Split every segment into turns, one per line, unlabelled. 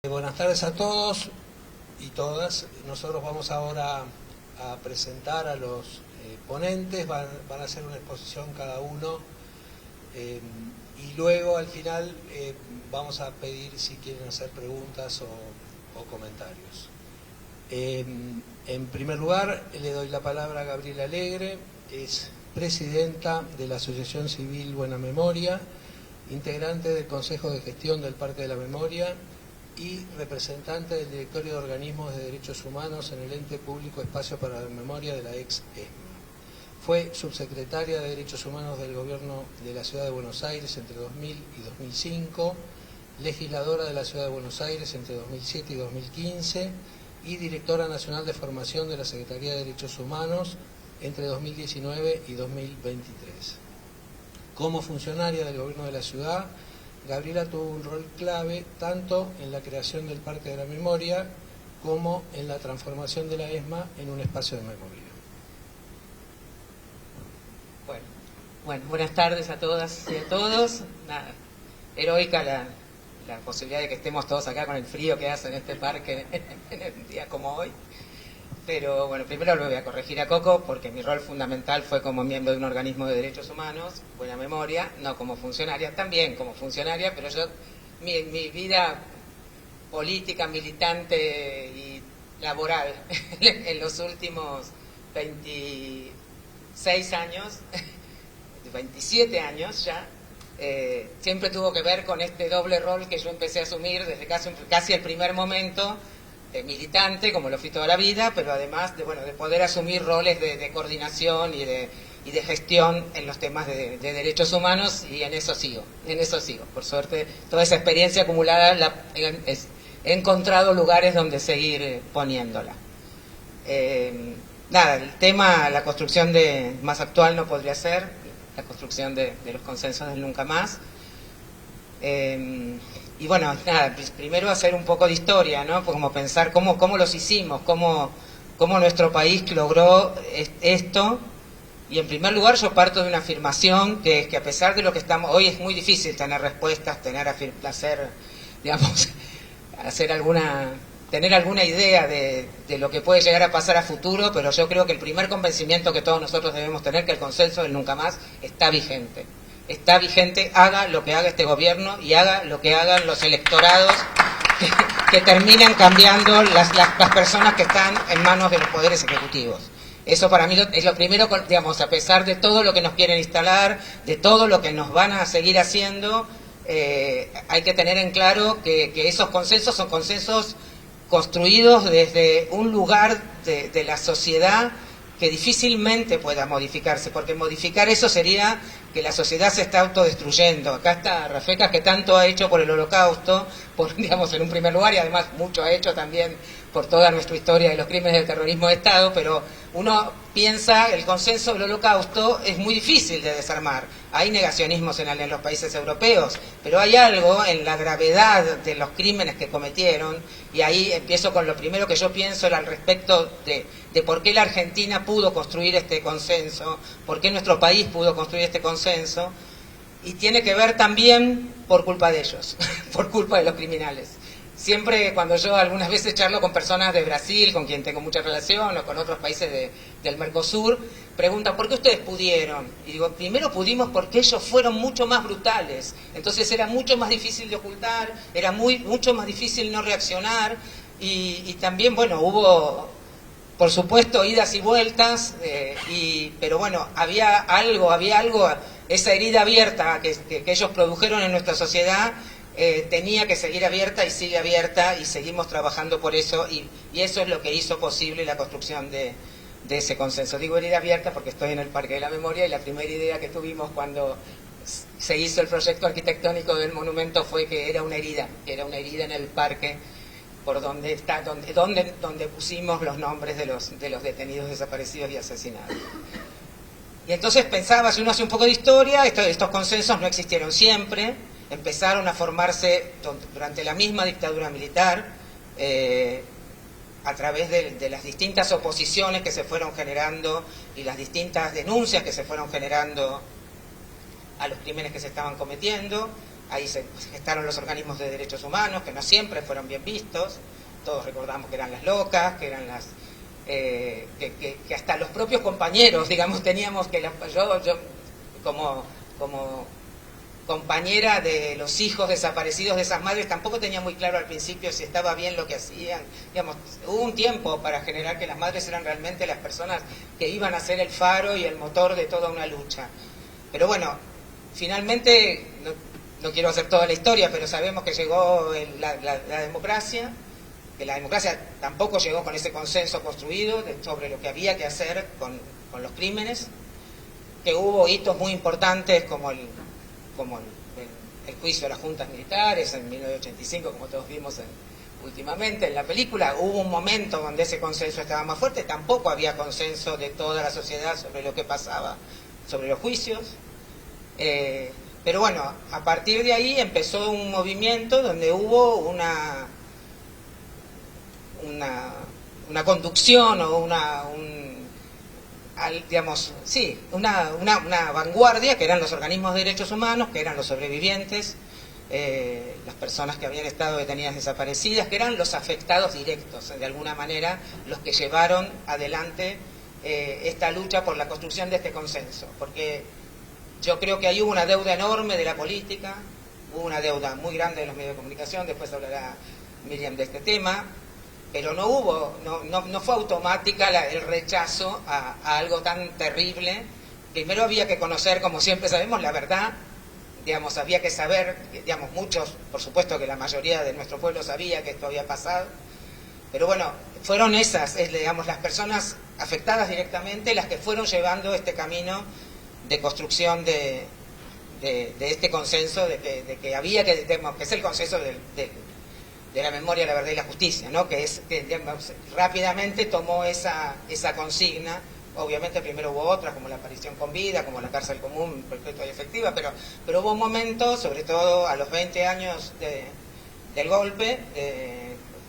Buenas tardes a todos y todas. Nosotros vamos ahora a presentar a los ponentes, van a hacer una exposición cada uno y luego al final vamos a pedir si quieren hacer preguntas o comentarios. En primer lugar le doy la palabra a Gabriela Alegre, es presidenta de la Asociación Civil Buena Memoria, integrante del Consejo de Gestión del Parque de la Memoria y representante del Directorio de Organismos de Derechos Humanos en el Ente Público Espacio para la Memoria de la ex-ESMA. Fue subsecretaria de Derechos Humanos del Gobierno de la Ciudad de Buenos Aires entre 2000 y 2005, legisladora de la Ciudad de Buenos Aires entre 2007 y 2015 y directora nacional de formación de la Secretaría de Derechos Humanos entre 2019 y 2023. Como funcionaria del Gobierno de la Ciudad, Gabriela tuvo un rol clave tanto en la creación del Parque de la Memoria como en la transformación de la ESMA en un espacio de memoria.
Bueno, buenas tardes a todas y a todos. Nada, heroica la posibilidad de que estemos todos acá con el frío que hace en este parque en un día como hoy. Pero bueno, primero lo voy a corregir a Coco porque mi rol fundamental fue como miembro de un organismo de derechos humanos, Buena Memoria, no como funcionaria, también como funcionaria, pero yo, mi vida política, militante y laboral en los últimos 26 años, 27 años ya, siempre tuvo que ver con este doble rol que yo empecé a asumir desde casi el primer momento, militante, como lo fui toda la vida, pero además de poder asumir roles de coordinación y de gestión en los temas de derechos humanos, y en eso sigo. Por suerte, toda esa experiencia acumulada he encontrado lugares donde seguir poniéndola. Nada, el tema, la construcción más actual no podría ser, la construcción de los consensos del nunca más. Y bueno, nada, primero hacer un poco de historia, ¿no? Como pensar cómo los hicimos, cómo nuestro país logró esto. Y en primer lugar yo parto de una afirmación que es que a pesar de lo que estamos, hoy es muy difícil tener respuestas, tener alguna idea de lo que puede llegar a pasar a futuro, pero yo creo que el primer convencimiento que todos nosotros debemos tener, que el consenso del nunca más está vigente. Está vigente, haga lo que haga este gobierno y haga lo que hagan los electorados que terminan cambiando las personas que están en manos de los poderes ejecutivos. Eso para mí es lo primero, digamos, a pesar de todo lo que nos quieren instalar, de todo lo que nos van a seguir haciendo, hay que tener en claro que esos consensos son consensos construidos desde un lugar de la sociedad que difícilmente pueda modificarse, porque modificar eso sería que la sociedad se está autodestruyendo. Acá está Rafecas, que tanto ha hecho por el Holocausto, digamos, en un primer lugar, y además mucho ha hecho también por toda nuestra historia de los crímenes del terrorismo de Estado, pero uno piensa, el consenso del Holocausto es muy difícil de desarmar. Hay negacionismos en los países europeos, pero hay algo en la gravedad de los crímenes que cometieron, y ahí empiezo con lo primero que yo pienso al respecto de por qué la Argentina pudo construir este consenso, por qué nuestro país pudo construir este consenso, y tiene que ver también por culpa de ellos, por culpa de los criminales. Siempre cuando yo algunas veces charlo con personas de Brasil, con quien tengo mucha relación, o con otros países del Mercosur, preguntan ¿por qué ustedes pudieron? Y digo, primero pudimos porque ellos fueron mucho más brutales, entonces era mucho más difícil de ocultar, era mucho más difícil no reaccionar, y también, bueno, hubo, por supuesto, idas y vueltas, pero bueno, había algo, esa herida abierta que ellos produjeron en nuestra sociedad, tenía que seguir abierta y sigue abierta, y seguimos trabajando por eso, y eso es lo que hizo posible la construcción de ese consenso. Digo herida abierta porque estoy en el Parque de la Memoria, y la primera idea que tuvimos cuando se hizo el proyecto arquitectónico del monumento fue que era una herida en el parque, por donde pusimos los nombres de los detenidos, desaparecidos y asesinados. Y entonces pensaba, si uno hace un poco de historia, estos consensos no existieron siempre, empezaron a formarse durante la misma dictadura militar, a través de las distintas oposiciones que se fueron generando y las distintas denuncias que se fueron generando a los crímenes que se estaban cometiendo. ahí se gestaron los organismos de derechos humanos, que no siempre fueron bien vistos, todos recordamos que eran las locas, que eran las... que hasta los propios compañeros, digamos, teníamos que... Yo como compañera de los hijos desaparecidos de esas madres, tampoco tenía muy claro al principio si estaba bien lo que hacían. Digamos, hubo un tiempo para generar que las madres eran realmente las personas que iban a ser el faro y el motor de toda una lucha. Pero bueno, finalmente, no quiero hacer toda la historia, pero sabemos que llegó la democracia, que la democracia tampoco llegó con ese consenso construido sobre lo que había que hacer con los crímenes, que hubo hitos muy importantes como el juicio de las juntas militares en 1985, como todos vimos últimamente en la película. Hubo un momento donde ese consenso estaba más fuerte, tampoco había consenso de toda la sociedad sobre lo que pasaba, sobre los juicios. Pero bueno, a partir de ahí empezó un movimiento donde hubo una conducción o una vanguardia, que eran los organismos de derechos humanos, que eran los sobrevivientes, las personas que habían estado detenidas desaparecidas, que eran los afectados directos, de alguna manera, los que llevaron adelante esta lucha por la construcción de este consenso. Porque yo creo que ahí hubo una deuda enorme de la política, hubo una deuda muy grande de los medios de comunicación, después hablará Miriam de este tema, pero no fue automática el rechazo a algo tan terrible. Primero había que conocer, como siempre sabemos, la verdad. Digamos, había que saber, digamos, muchos, por supuesto que la mayoría de nuestro pueblo sabía que esto había pasado, pero bueno, fueron esas, digamos, las personas afectadas directamente las que fueron llevando este camino de construcción de este consenso, de que había que es el consenso de la memoria, la verdad y la justicia, ¿no? Que digamos, rápidamente tomó esa consigna. Obviamente primero hubo otras, como la aparición con vida, como la cárcel común, perpetua y efectiva, pero hubo un momento, sobre todo a los 20 años del golpe,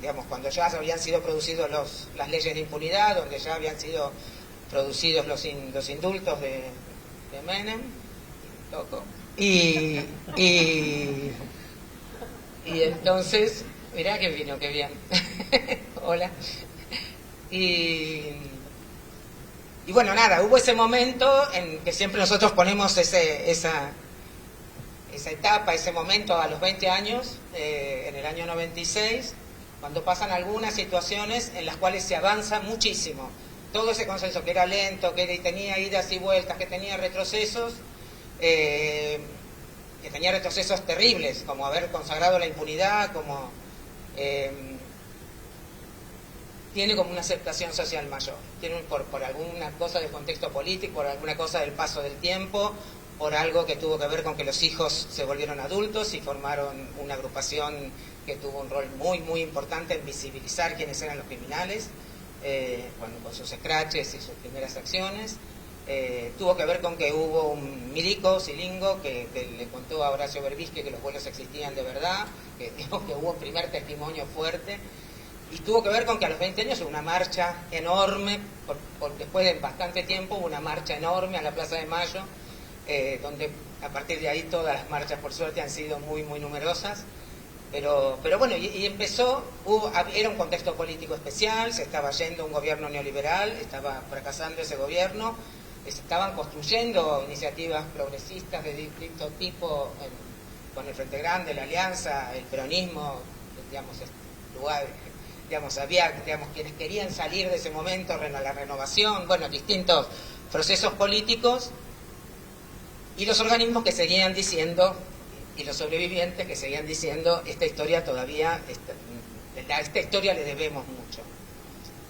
digamos, cuando ya habían sido producidos las leyes de impunidad, donde ya habían sido producidos los indultos de Menem, loco, y entonces, mirá que vino, qué bien. Hola. Y bueno, nada, hubo ese momento en que siempre nosotros ponemos esa etapa, ese momento a los 20 años, en el año 96, cuando pasan algunas situaciones en las cuales se avanza muchísimo. Todo ese consenso que era lento, que tenía idas y vueltas, que tenía retrocesos, terribles, como haber consagrado la impunidad, como tiene como una aceptación social mayor, tiene por alguna cosa del contexto político, por alguna cosa del paso del tiempo, por algo que tuvo que ver con que los hijos se volvieron adultos y formaron una agrupación que tuvo un rol muy muy importante en visibilizar quiénes eran los criminales, con sus scratches y sus primeras acciones. Tuvo que ver con que hubo un milico, Silingo, que le contó a Horacio Berbisky que los vuelos existían de verdad, que hubo un primer testimonio fuerte, y tuvo que ver con que a los 20 años hubo una marcha enorme, después de bastante tiempo hubo una marcha enorme a la Plaza de Mayo, donde a partir de ahí todas las marchas por suerte han sido muy muy numerosas. Pero bueno, y empezó, era un contexto político especial, se estaba yendo un gobierno neoliberal, estaba fracasando ese gobierno, se estaban construyendo iniciativas progresistas de distinto tipo con el Frente Grande, la Alianza, el peronismo, había quienes querían salir de ese momento, la renovación, bueno, distintos procesos políticos, y los organismos que seguían diciendo, y los sobrevivientes que seguían diciendo, esta historia todavía, a esta historia le debemos mucho.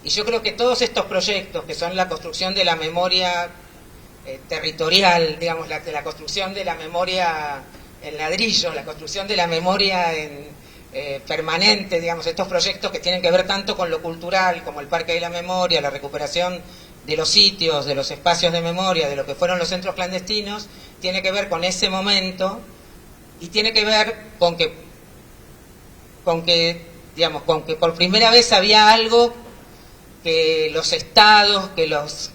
Y yo creo que todos estos proyectos, que son la construcción de la memoria territorial, digamos, la construcción de la memoria en ladrillo, la construcción de la memoria permanente, digamos, estos proyectos que tienen que ver tanto con lo cultural, como el Parque de la Memoria, la recuperación de los sitios, de los espacios de memoria, de lo que fueron los centros clandestinos, tiene que ver con ese momento, y tiene que ver con que por primera vez había algo que los estados, que los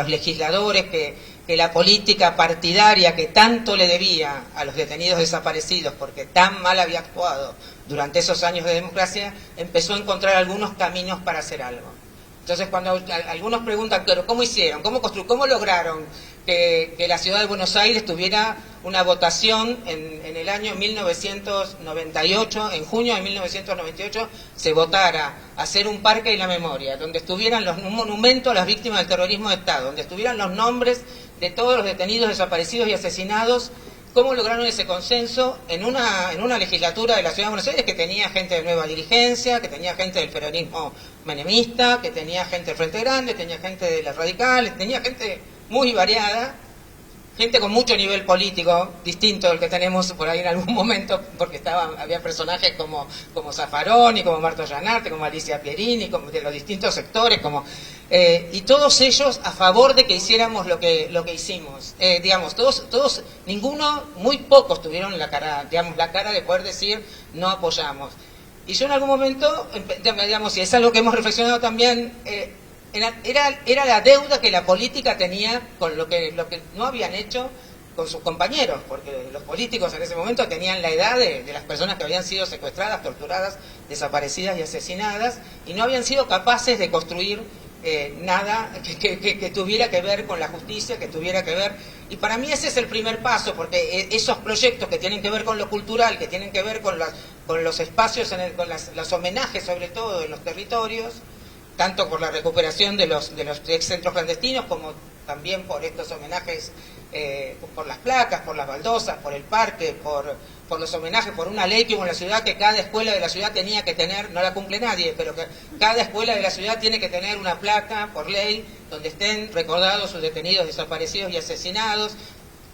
legisladores, que que la política partidaria que tanto le debía a los detenidos desaparecidos, porque tan mal había actuado durante esos años de democracia, empezó a encontrar algunos caminos para hacer algo. Entonces, cuando algunos preguntan, pero ¿cómo hicieron? ¿Cómo lograron que la ciudad de Buenos Aires tuviera una votación en el año 1998, en junio de 1998, se votara hacer un parque de la memoria, donde estuvieran un monumento a las víctimas del terrorismo de Estado, donde estuvieran los nombres de todos los detenidos desaparecidos y asesinados? ¿Cómo lograron ese consenso en una legislatura de la Ciudad de Buenos Aires que tenía gente de nueva dirigencia, que tenía gente del peronismo menemista, que tenía gente del Frente Grande, tenía gente de las radicales, tenía gente muy variada, gente con mucho nivel político, distinto del que tenemos por ahí en algún momento, porque había personajes como Zaffaroni, como Marto Gianarte, como Alicia Pierini, como de los distintos sectores, y todos ellos a favor de que hiciéramos lo que hicimos. Todos, ninguno, muy pocos tuvieron la cara de poder decir no apoyamos. Y yo en algún momento, y es algo que hemos reflexionado también, era la deuda que la política tenía con lo que no habían hecho con sus compañeros, porque los políticos en ese momento tenían la edad de las personas que habían sido secuestradas, torturadas, desaparecidas y asesinadas, y no habían sido capaces de construir nada que tuviera que ver con la justicia, que tuviera que ver. Y para mí ese es el primer paso, porque esos proyectos que tienen que ver con lo cultural, que tienen que ver con los espacios, con los homenajes sobre todo en los territorios, tanto por la recuperación de los ex centros clandestinos, como también por estos homenajes, por las placas, por las baldosas, por el parque, por los homenajes, por una ley que hubo en la ciudad, que cada escuela de la ciudad tenía que tener, no la cumple nadie, pero que cada escuela de la ciudad tiene que tener una placa por ley donde estén recordados sus detenidos desaparecidos y asesinados.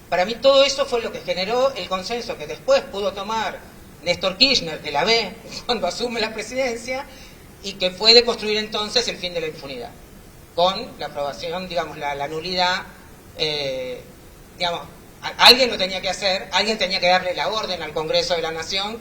Para mí todo eso fue lo que generó el consenso que después pudo tomar Néstor Kirchner, que la ve cuando asume la presidencia, y que fue de construir entonces el fin de la impunidad, con la aprobación, la nulidad, alguien lo tenía que hacer, alguien tenía que darle la orden al Congreso de la Nación,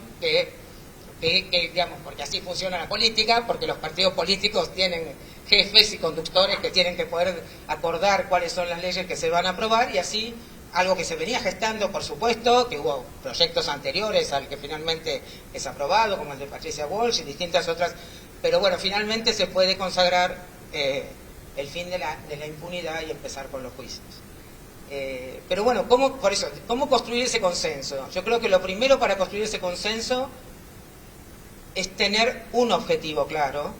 porque así funciona la política, porque los partidos políticos tienen jefes y conductores que tienen que poder acordar cuáles son las leyes que se van a aprobar, y así algo que se venía gestando, por supuesto, que hubo proyectos anteriores al que finalmente es aprobado, como el de Patricia Walsh y distintas otras, pero bueno, finalmente se puede consagrar el fin de la impunidad y empezar con los juicios. Pero bueno, ¿cómo construir ese consenso? Yo creo que lo primero para construir ese consenso es tener un objetivo claro,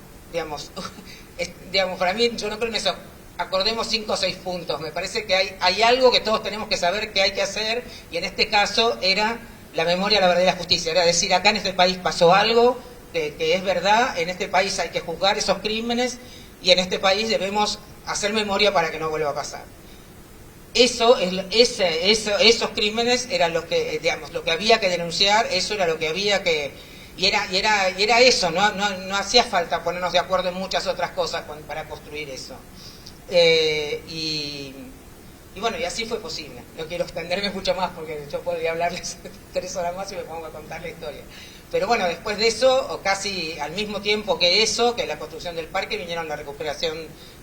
para mí, yo no creo en eso, acordemos 5 o 6 puntos, me parece que hay algo que todos tenemos que saber que hay que hacer, y en este caso era la memoria, la verdad y la justicia, era decir, acá en este país pasó algo que es verdad, en este país hay que juzgar esos crímenes, y en este país debemos hacer memoria para que no vuelva a pasar. Esos crímenes eran lo que había que denunciar, eso era lo que había que... Y era eso, no hacía falta ponernos de acuerdo en muchas otras cosas para construir eso. Y bueno, y así fue posible. No quiero extenderme mucho más porque yo podría hablarles 3 horas más y me pongo a contar la historia. Pero bueno, después de eso, o casi al mismo tiempo que la construcción del parque, vinieron la recuperación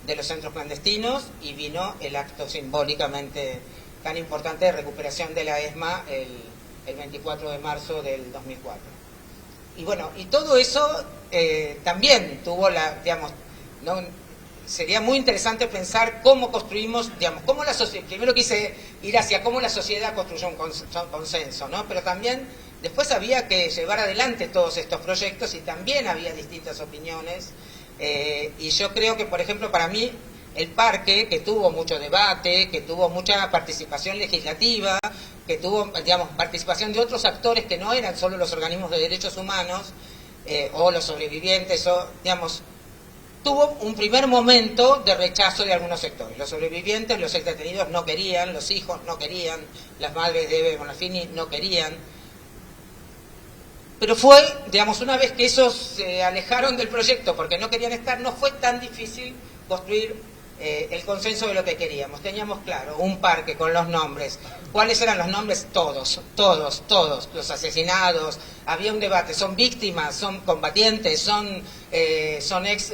de los centros clandestinos y vino el acto simbólicamente tan importante de recuperación de la ESMA el 24 de marzo del 2004. Y bueno, y todo eso también tuvo sería muy interesante pensar cómo construimos, cómo la sociedad, primero quise ir hacia cómo la sociedad construyó un consenso, ¿no? Pero también después había que llevar adelante todos estos proyectos y también había distintas opiniones, y yo creo que, por ejemplo, para mí, el parque, que tuvo mucho debate, que tuvo mucha participación legislativa, que tuvo, participación de otros actores que no eran solo los organismos de derechos humanos, o los sobrevivientes, tuvo un primer momento de rechazo de algunos sectores. Los sobrevivientes, los exdetenidos no querían, los hijos no querían, las madres de Eve Bonafini no querían. Pero fue, una vez que esos se alejaron del proyecto porque no querían estar, no fue tan difícil construir el consenso de lo que queríamos. Teníamos claro un parque con los nombres. ¿Cuáles eran los nombres? Todos. Los asesinados. Había un debate. ¿Son víctimas? ¿Son combatientes? ¿Son ex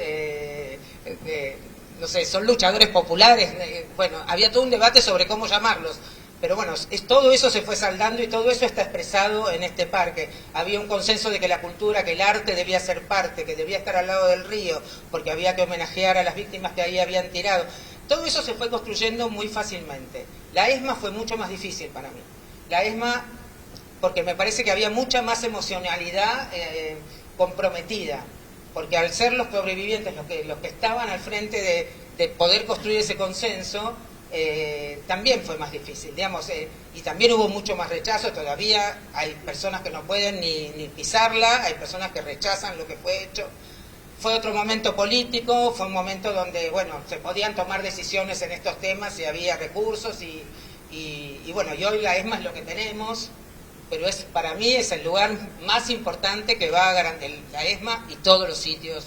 no sé, son luchadores populares, bueno, había todo un debate sobre cómo llamarlos, pero bueno, todo eso se fue saldando y todo eso está expresado en este parque. Había un consenso de que la cultura, que el arte debía ser parte, que debía estar al lado del río, porque había que homenajear a las víctimas que ahí habían tirado. Todo eso se fue construyendo muy fácilmente. La ESMA fue mucho más difícil para mí. La ESMA, porque me parece que había mucha más emocionalidad comprometida, porque al ser los sobrevivientes los que estaban al frente de poder construir ese consenso, también fue más difícil, digamos, y también hubo mucho más rechazo. Todavía hay personas que no pueden ni pisarla, hay personas que rechazan lo que fue hecho. Fue otro momento político, fue un momento donde, bueno, se podían tomar decisiones en estos temas y había recursos y bueno, y hoy la ESMA es lo que tenemos, pero para mí es el lugar más importante que va a garantizar la ESMA y todos los sitios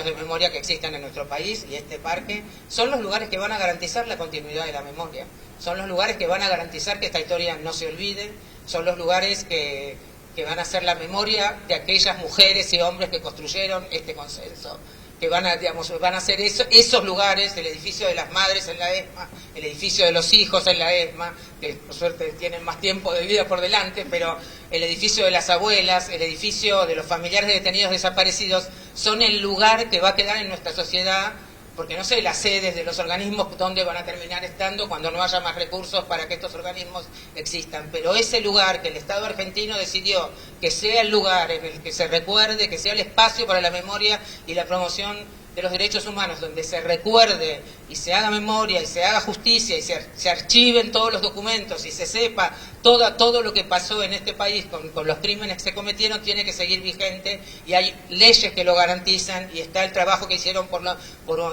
de memoria que existen en nuestro país, y este parque son los lugares que van a garantizar la continuidad de la memoria, son los lugares que van a garantizar que esta historia no se olvide, son los lugares que van a ser la memoria de aquellas mujeres y hombres que construyeron este consenso, que van a ser esos lugares, el edificio de las madres en la ESMA, el edificio de los hijos en la ESMA, que por suerte tienen más tiempo de vida por delante, pero el edificio de las abuelas, el edificio de los familiares de detenidos desaparecidos, son el lugar que va a quedar en nuestra sociedad, porque no sé las sedes de los organismos dónde van a terminar estando cuando no haya más recursos para que estos organismos existan, pero ese lugar que el Estado argentino decidió que sea el lugar en el que se recuerde, que sea el espacio para la memoria y la promoción de los derechos humanos, donde se recuerde y se haga memoria y se haga justicia y se archiven todos los documentos y se sepa todo lo que pasó en este país con los crímenes que se cometieron, tiene que seguir vigente, y hay leyes que lo garantizan, y está el trabajo que hicieron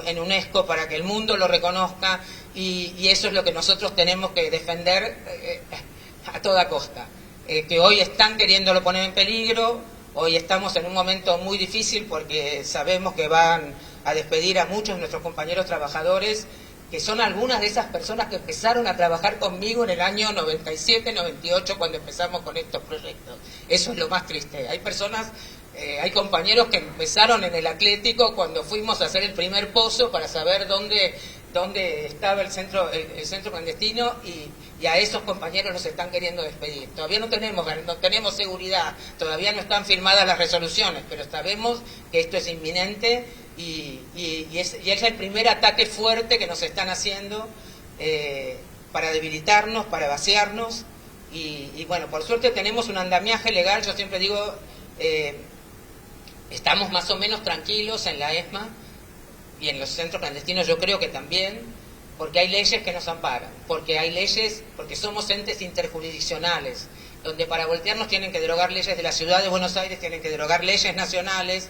en UNESCO para que el mundo lo reconozca, y eso es lo que nosotros tenemos que defender a toda costa. Que hoy están queriéndolo poner en peligro, hoy estamos en un momento muy difícil porque sabemos que van a despedir a muchos de nuestros compañeros trabajadores, que son algunas de esas personas que empezaron a trabajar conmigo en el año 97, 98, cuando empezamos con estos proyectos. Eso es lo más triste. Hay personas, hay compañeros que empezaron en el Atlético cuando fuimos a hacer el primer pozo para saber dónde estaba el centro clandestino, y a esos compañeros los están queriendo despedir. Todavía no tenemos seguridad, todavía no están firmadas las resoluciones, pero sabemos que esto es inminente, y es el primer ataque fuerte que nos están haciendo para debilitarnos, para vaciarnos, y bueno, por suerte tenemos un andamiaje legal. Yo siempre digo, estamos más o menos tranquilos en la ESMA, y en los centros clandestinos yo creo que también, porque hay leyes que nos amparan, porque somos entes interjurisdiccionales, donde para voltearnos tienen que derogar leyes de la Ciudad de Buenos Aires, tienen que derogar leyes nacionales,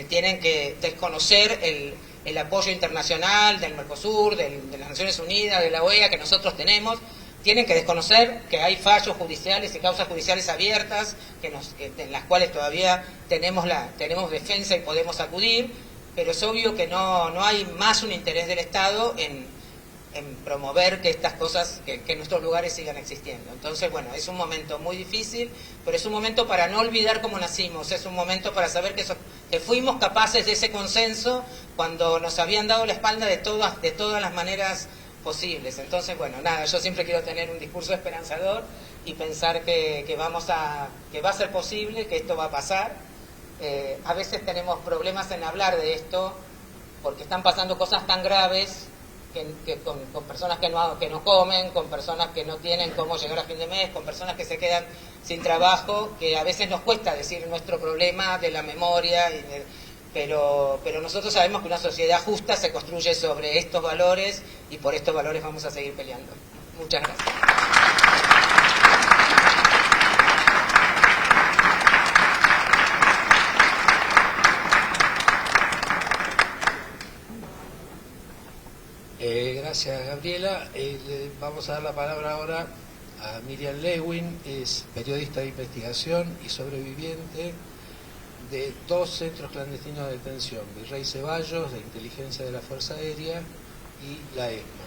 tienen que desconocer el apoyo internacional del Mercosur, de las Naciones Unidas, de la OEA que nosotros tenemos, tienen que desconocer que hay fallos judiciales y causas judiciales abiertas en las cuales todavía tenemos defensa y podemos acudir, pero es obvio que no hay más un interés del Estado en promover que estas cosas, que nuestros lugares sigan existiendo. Entonces, bueno, es un momento muy difícil, pero es un momento para no olvidar cómo nacimos, es un momento para saber que fuimos capaces de ese consenso cuando nos habían dado la espalda de todas las maneras posibles. Entonces, bueno, nada, yo siempre quiero tener un discurso esperanzador y pensar que va a ser posible, que esto va a pasar. A veces tenemos problemas en hablar de esto porque están pasando cosas tan graves con personas que no comen, con personas que no tienen cómo llegar a fin de mes, con personas que se quedan sin trabajo, que a veces nos cuesta decir nuestro problema de la memoria, pero nosotros sabemos que una sociedad justa se construye sobre estos valores, y por estos valores vamos a seguir peleando. Muchas gracias.
Gracias, Gabriela. Vamos a dar la palabra ahora a Miriam Lewin, es periodista de investigación y sobreviviente de 2 centros clandestinos de detención, Virrey Ceballos, de inteligencia de la Fuerza Aérea, y la ESMA.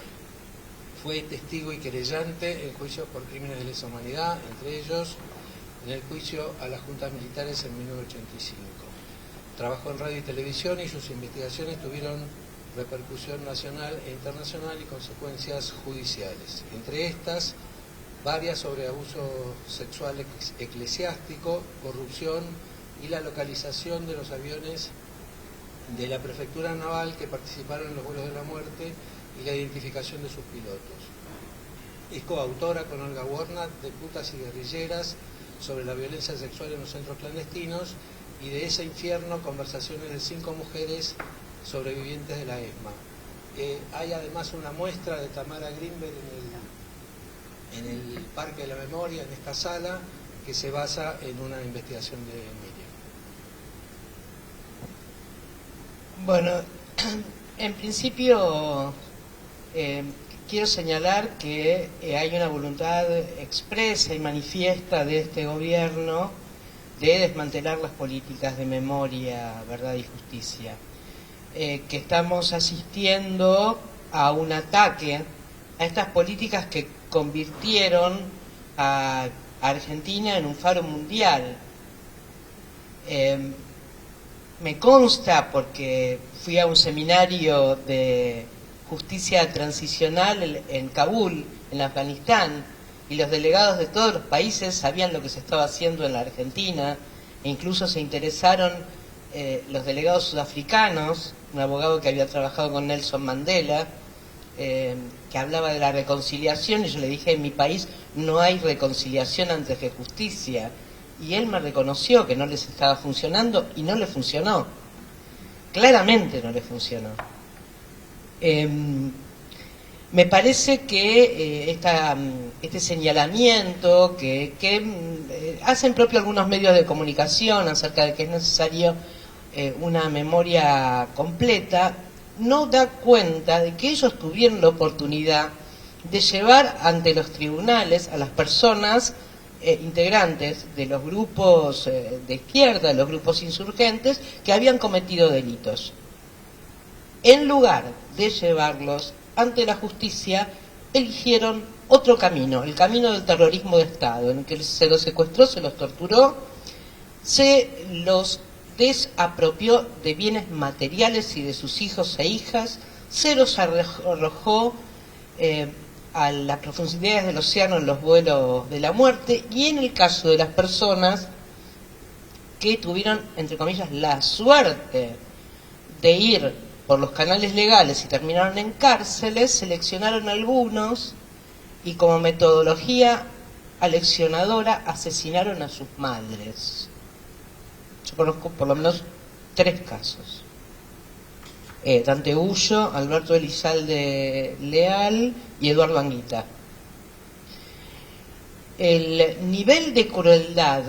Fue testigo y querellante en juicios por crímenes de lesa humanidad, entre ellos en el juicio a las juntas militares en 1985. Trabajó en radio y televisión, y sus investigaciones tuvieron repercusión nacional e internacional y consecuencias judiciales. Entre estas, varias sobre abuso sexual eclesiástico, corrupción y la localización de los aviones de la Prefectura Naval que participaron en los vuelos de la muerte y la identificación de sus pilotos. Es coautora con Olga Warnat de Putas y Guerrilleras sobre la violencia sexual en los centros clandestinos y de Ese infierno, conversaciones de 5 mujeres sobrevivientes de la ESMA. Hay además una muestra de Tamara Greenberg en el Parque de la Memoria, en esta sala, que se basa en una investigación de Miriam.
Bueno, en principio quiero señalar que hay una voluntad expresa y manifiesta de este gobierno de desmantelar las políticas de memoria, verdad y justicia. Que estamos asistiendo a un ataque a estas políticas que convirtieron a Argentina en un faro mundial. Me consta, porque fui a un seminario de justicia transicional en Kabul, en Afganistán, y los delegados de todos los países sabían lo que se estaba haciendo en la Argentina, e incluso se interesaron los delegados sudafricanos, un abogado que había trabajado con Nelson Mandela, que hablaba de la reconciliación, y yo le dije, en mi país no hay reconciliación antes que justicia, y él me reconoció que no les estaba funcionando, y no le funcionó, claramente no le funcionó. Me parece que este señalamiento que hacen propio algunos medios de comunicación acerca de que es necesario una memoria completa, no da cuenta de que ellos tuvieron la oportunidad de llevar ante los tribunales a las personas integrantes de los grupos de izquierda, de los grupos insurgentes, que habían cometido delitos. En lugar de llevarlos ante la justicia, eligieron otro camino, el camino del terrorismo de Estado, en el que se los secuestró, se los torturó, se los desapropió de bienes materiales y de sus hijos e hijas, se los arrojó a las profundidades del océano en los vuelos de la muerte, y en el caso de las personas que tuvieron, entre comillas, la suerte de ir por los canales legales y terminaron en cárceles, seleccionaron algunos y como metodología aleccionadora asesinaron a sus madres. Yo conozco por lo menos 3 casos. Dante Ullo, Alberto Elizalde Leal y Eduardo Anguita. El nivel de crueldad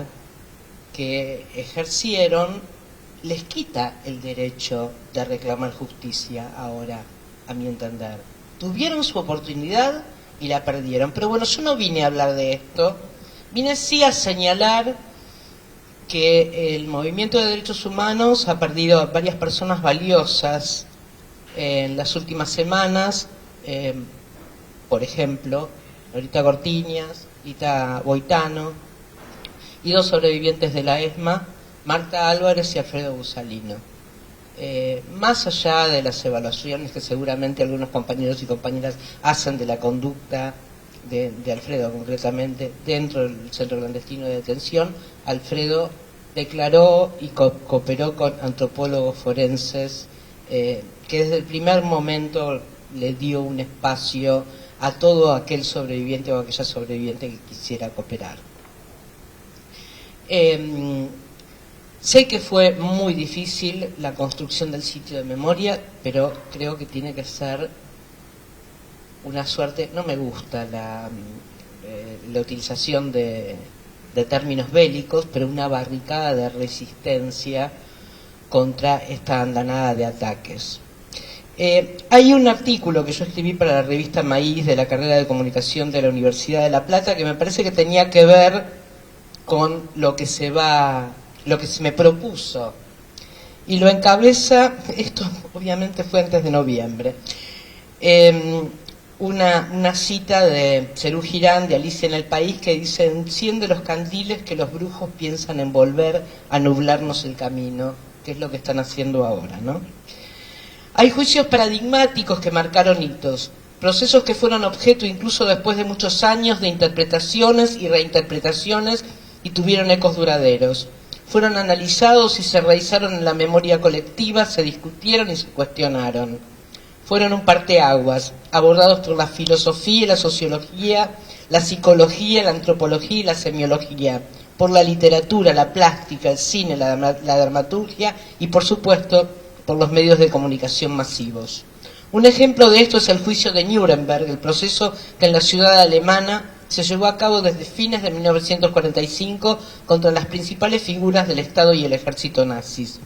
que ejercieron les quita el derecho de reclamar justicia ahora, a mi entender. Tuvieron su oportunidad y la perdieron. Pero bueno, yo no vine a hablar de esto, vine sí a señalar que el movimiento de derechos humanos ha perdido a varias personas valiosas en las últimas semanas, por ejemplo, Norita Cortiñas, Ita Boitano, y 2 sobrevivientes de la ESMA, Marta Álvarez y Alfredo Busalino. Más allá de las evaluaciones que seguramente algunos compañeros y compañeras hacen de la conducta de Alfredo concretamente dentro del centro clandestino de detención, Alfredo declaró y cooperó con antropólogos forenses que desde el primer momento le dio un espacio a todo aquel sobreviviente o aquella sobreviviente que quisiera cooperar. Sé que fue muy difícil la construcción del sitio de memoria, pero creo que tiene que ser una suerte. No me gusta la utilización de términos bélicos, pero una barricada de resistencia contra esta andanada de ataques. Hay un artículo que yo escribí para la revista Maíz de la carrera de comunicación de la Universidad de La Plata que me parece que tenía que ver con lo que se me propuso, y lo encabeza, esto obviamente fue antes de noviembre, una cita de Cerú Girán de Alicia en el País que dice: enciende los candiles que los brujos piensan envolver a nublarnos el camino, que es lo que están haciendo ahora, ¿no? Hay juicios paradigmáticos que marcaron hitos, procesos que fueron objeto incluso después de muchos años de interpretaciones y reinterpretaciones y tuvieron ecos duraderos. Fueron analizados y se realizaron en la memoria colectiva, se discutieron y se cuestionaron. Fueron un parteaguas, abordados por la filosofía y la sociología, la psicología, la antropología y la semiología, por la literatura, la plástica, el cine, la dramaturgia y, por supuesto, por los medios de comunicación masivos. Un ejemplo de esto es el juicio de Nuremberg, el proceso que en la ciudad alemana se llevó a cabo desde fines de 1945 contra las principales figuras del Estado y el ejército nazis.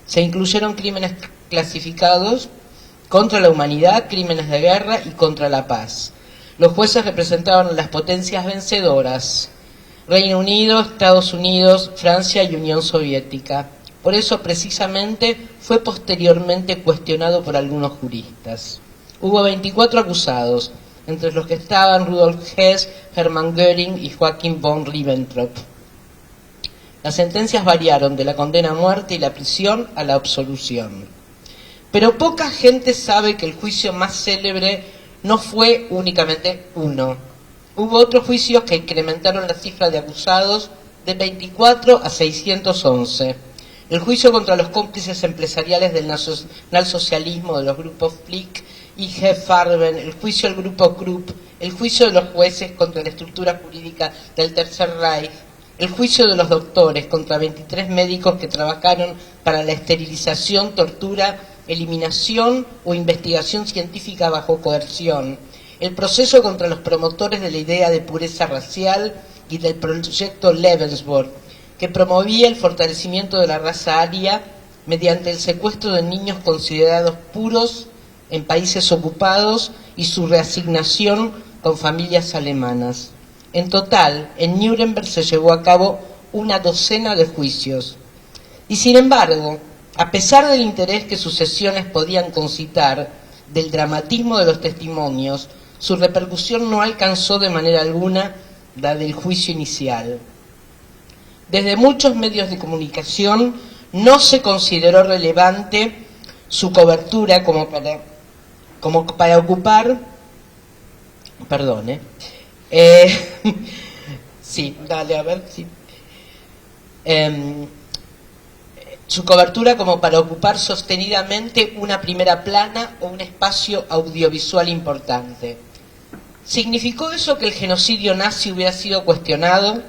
Se incluyeron crímenes clasificados contra la humanidad, crímenes de guerra y contra la paz. Los jueces representaban a las potencias vencedoras: Reino Unido, Estados Unidos, Francia y Unión Soviética. Por eso, precisamente, fue posteriormente cuestionado por algunos juristas. Hubo 24 acusados, entre los que estaban Rudolf Hess, Hermann Göring y Joachim von Ribbentrop. Las sentencias variaron de la condena a muerte y la prisión a la absolución. Pero poca gente sabe que el juicio más célebre no fue únicamente uno. Hubo otros juicios que incrementaron la cifra de acusados de 24 a 611. El juicio contra los cómplices empresariales del nacionalsocialismo de los grupos Flick y Farben, el juicio al grupo Krupp, el juicio de los jueces contra la estructura jurídica del Tercer Reich, el juicio de los doctores contra 23 médicos que trabajaron para la esterilización, tortura, eliminación o investigación científica bajo coerción, el proceso contra los promotores de la idea de pureza racial y del proyecto Lebensborn, que promovía el fortalecimiento de la raza aria mediante el secuestro de niños considerados puros en países ocupados y su reasignación con familias alemanas. En total, en Nuremberg se llevó a cabo una docena de juicios. Y sin embargo, a pesar del interés que sus sesiones podían concitar, del dramatismo de los testimonios, su repercusión no alcanzó de manera alguna la del juicio inicial. Desde muchos medios de comunicación no se consideró relevante su cobertura como para ocupar... sí, dale, a ver, sí. Su cobertura como para ocupar sostenidamente una primera plana o un espacio audiovisual importante. ¿Significó eso que el genocidio nazi hubiera sido cuestionado?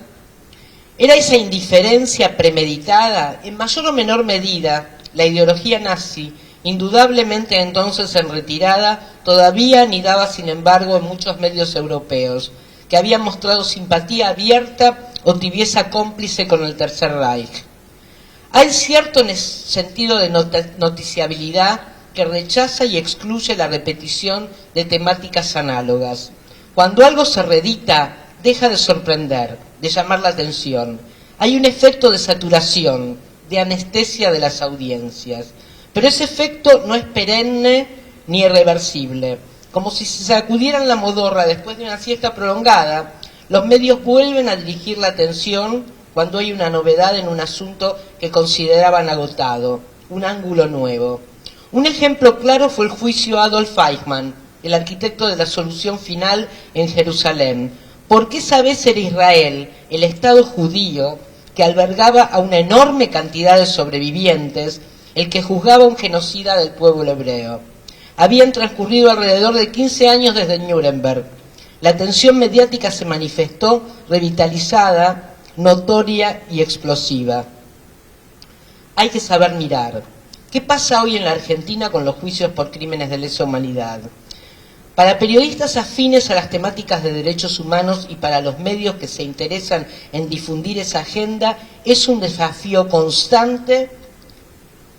¿Era esa indiferencia premeditada? En mayor o menor medida, la ideología nazi, indudablemente entonces en retirada, todavía anidaba sin embargo en muchos medios europeos, que habían mostrado simpatía abierta o tibieza cómplice con el Tercer Reich. Hay cierto sentido de noticiabilidad que rechaza y excluye la repetición de temáticas análogas. Cuando algo se reedita, deja de sorprender, de llamar la atención. Hay un efecto de saturación, de anestesia de las audiencias. Pero ese efecto no es perenne ni irreversible. Como si se sacudieran la modorra después de una siesta prolongada, los medios vuelven a dirigir la atención cuando hay una novedad en un asunto que consideraban agotado, un ángulo nuevo. Un ejemplo claro fue el juicio a Adolf Eichmann, el arquitecto de la solución final en Jerusalén. Porque esa vez era Israel, el Estado judío, que albergaba a una enorme cantidad de sobrevivientes, el que juzgaba un genocida del pueblo hebreo. Habían transcurrido alrededor de 15 años desde Nuremberg. La tensión mediática se manifestó revitalizada, notoria y explosiva. Hay que saber mirar. ¿Qué pasa hoy en la Argentina con los juicios por crímenes de lesa humanidad? Para periodistas afines a las temáticas de derechos humanos y para los medios que se interesan en difundir esa agenda, es un desafío constante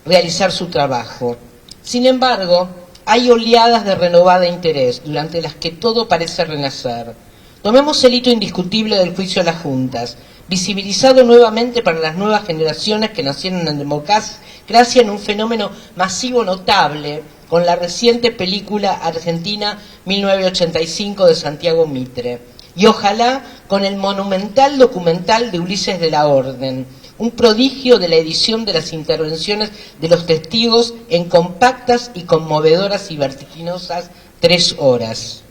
realizar su trabajo. Sin embargo, hay oleadas de renovado interés, durante las que todo parece renacer. Tomemos el hito indiscutible del juicio a las juntas, visibilizado nuevamente para las nuevas generaciones que nacieron en democracia en un fenómeno masivo notable, con la reciente película argentina 1985 de Santiago Mitre, y ojalá con el monumental documental de Ulises de la Orden, un prodigio de la edición de las intervenciones de los testigos en compactas y conmovedoras y vertiginosas 3 horas.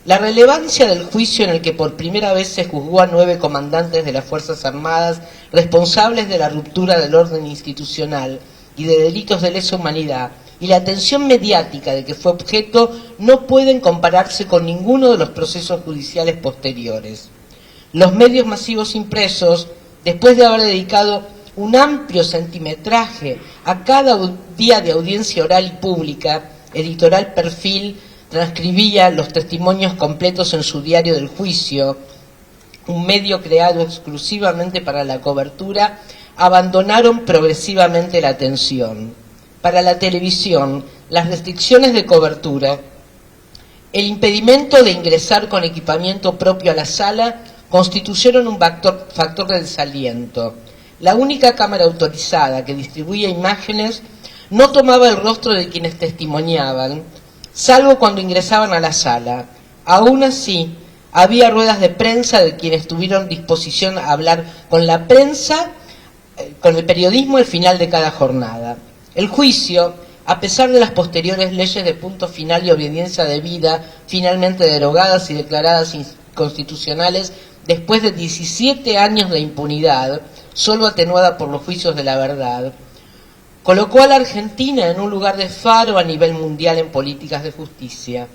La relevancia del juicio en el que por primera vez se juzgó a 9 comandantes de las Fuerzas Armadas responsables de la ruptura del orden institucional y de delitos de lesa humanidad, y la atención mediática de que fue objeto, no pueden compararse con ninguno de los procesos judiciales posteriores. Los medios masivos impresos, después de haber dedicado un amplio centimetraje a cada día de audiencia oral y pública, Editorial Perfil transcribía los testimonios completos en su diario del juicio, un medio creado exclusivamente para la cobertura, abandonaron progresivamente la atención. Para la televisión, las restricciones de cobertura, el impedimento de ingresar con equipamiento propio a la sala, constituyeron un factor de desaliento. La única cámara autorizada que distribuía imágenes no tomaba el rostro de quienes testimoniaban, salvo cuando ingresaban a la sala. Aún así, había ruedas de prensa de quienes tuvieron disposición a hablar con la prensa, con el periodismo al final de cada jornada. El juicio, a pesar de las posteriores leyes de punto final y obediencia debida, finalmente derogadas y declaradas inconstitucionales después de 17 años de impunidad, solo atenuada por los juicios de la verdad, colocó a la Argentina en un lugar de faro a nivel mundial en políticas de justicia.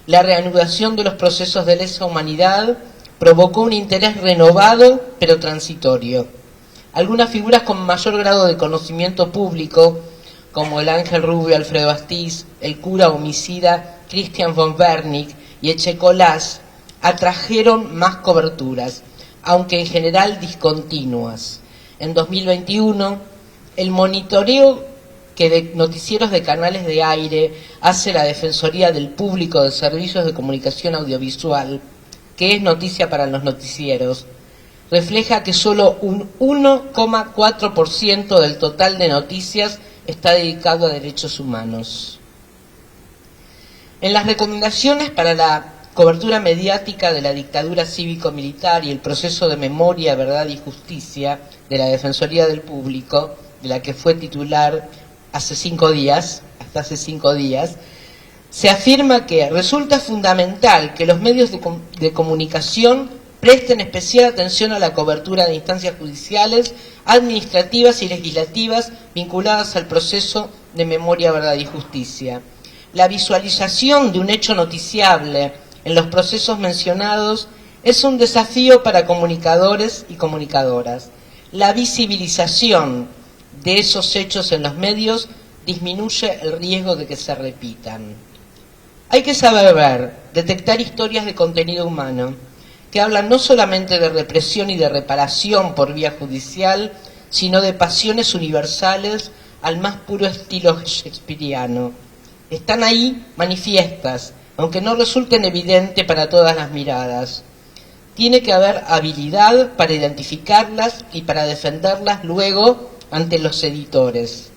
La reanudación de los procesos de lesa humanidad provocó un interés renovado pero transitorio. Algunas figuras con mayor grado de conocimiento público, como el ángel rubio Alfredo Astiz, el cura homicida Christian von Wernick y Echecolás, atrajeron más coberturas, aunque en general discontinuas. En 2021, el monitoreo que de noticieros de canales de aire hace la Defensoría del Público de Servicios de Comunicación Audiovisual, que es noticia para los noticieros, refleja que solo un 1,4% del total de noticias está dedicado a derechos humanos. En las recomendaciones para la cobertura mediática de la dictadura cívico-militar y el proceso de memoria, verdad y justicia de la Defensoría del Público, de la que fue titular hasta hace 5 días, se afirma que resulta fundamental que los medios de comunicación presten especial atención a la cobertura de instancias judiciales, administrativas y legislativas vinculadas al proceso de memoria, verdad y justicia. La visualización de un hecho noticiable en los procesos mencionados es un desafío para comunicadores y comunicadoras. La visibilización de esos hechos en los medios disminuye el riesgo de que se repitan. Hay que saber ver, detectar historias de contenido humano, que hablan no solamente de represión y de reparación por vía judicial, sino de pasiones universales al más puro estilo shakespeariano. Están ahí manifiestas, aunque no resulten evidentes para todas las miradas. Tiene que haber habilidad para identificarlas y para defenderlas luego ante los editores,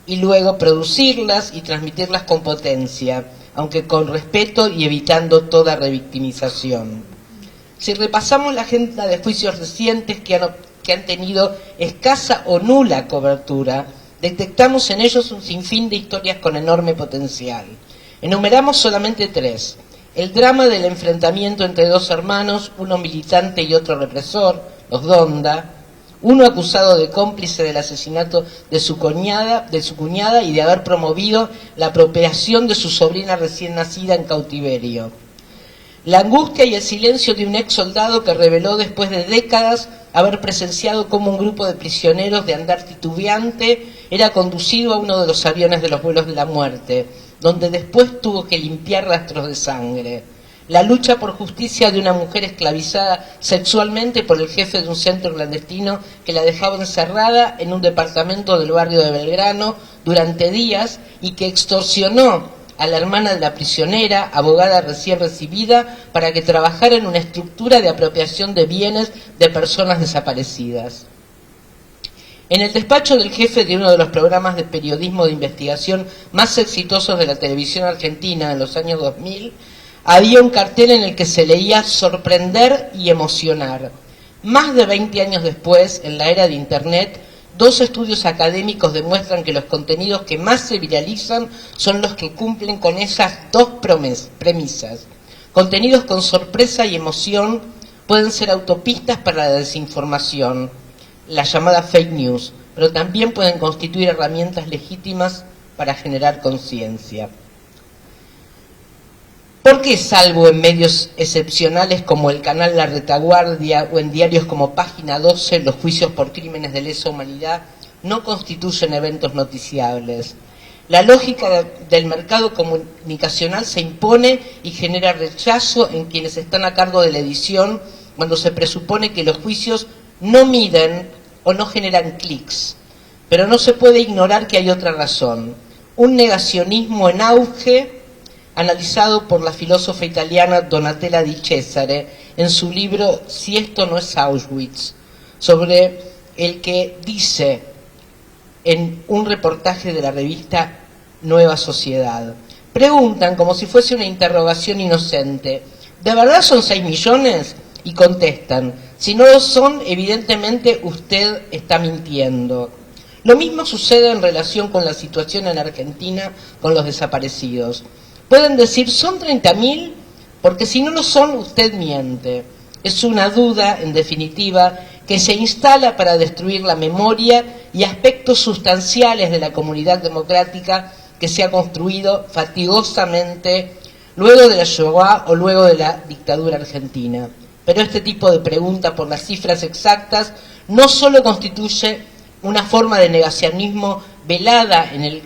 y luego producirlas y transmitirlas con potencia, aunque con respeto y evitando toda revictimización. Si repasamos la agenda de juicios recientes que han tenido escasa o nula cobertura, detectamos en ellos un sinfín de historias con enorme potencial. Enumeramos solamente 3. El drama del enfrentamiento entre 2 hermanos, uno militante y otro represor, los Donda, uno acusado de cómplice del asesinato de su cuñada y de haber promovido la apropiación de su sobrina recién nacida en cautiverio. La angustia y el silencio de un ex soldado que reveló después de décadas haber presenciado cómo un grupo de prisioneros de andar titubeante era conducido a uno de los aviones de los vuelos de la muerte, donde después tuvo que limpiar rastros de sangre. La lucha por justicia de una mujer esclavizada sexualmente por el jefe de un centro clandestino que la dejaba encerrada en un departamento del barrio de Belgrano durante días y que extorsionó a la hermana de la prisionera, abogada recién recibida, para que trabajara en una estructura de apropiación de bienes de personas desaparecidas. En el despacho del jefe de uno de los programas de periodismo de investigación más exitosos de la televisión argentina en los años 2000, había un cartel en el que se leía sorprender y emocionar. Más de 20 años después, en la era de Internet, 2 estudios académicos demuestran que los contenidos que más se viralizan son los que cumplen con esas 2 premisas. Contenidos con sorpresa y emoción pueden ser autopistas para la desinformación, la llamada fake news, pero también pueden constituir herramientas legítimas para generar conciencia. ¿Por qué, salvo en medios excepcionales como el canal La Retaguardia o en diarios como Página 12, los juicios por crímenes de lesa humanidad no constituyen eventos noticiables? La lógica del mercado comunicacional se impone y genera rechazo en quienes están a cargo de la edición cuando se presupone que los juicios no miden o no generan clics. Pero no se puede ignorar que hay otra razón: un negacionismo en auge, analizado por la filósofa italiana Donatella Di Cesare en su libro Si esto no es Auschwitz, sobre el que dice en un reportaje de la revista Nueva Sociedad. Preguntan, como si fuese una interrogación inocente, ¿de verdad son 6 millones? Y contestan, si no lo son, evidentemente usted está mintiendo. Lo mismo sucede en relación con la situación en Argentina con los desaparecidos. Pueden decir, son 30.000, porque si no lo son, usted miente. Es una duda, en definitiva, que se instala para destruir la memoria y aspectos sustanciales de la comunidad democrática que se ha construido fatigosamente luego de la Shoah o luego de la dictadura argentina. Pero este tipo de pregunta por las cifras exactas no solo constituye una forma de negacionismo velada en el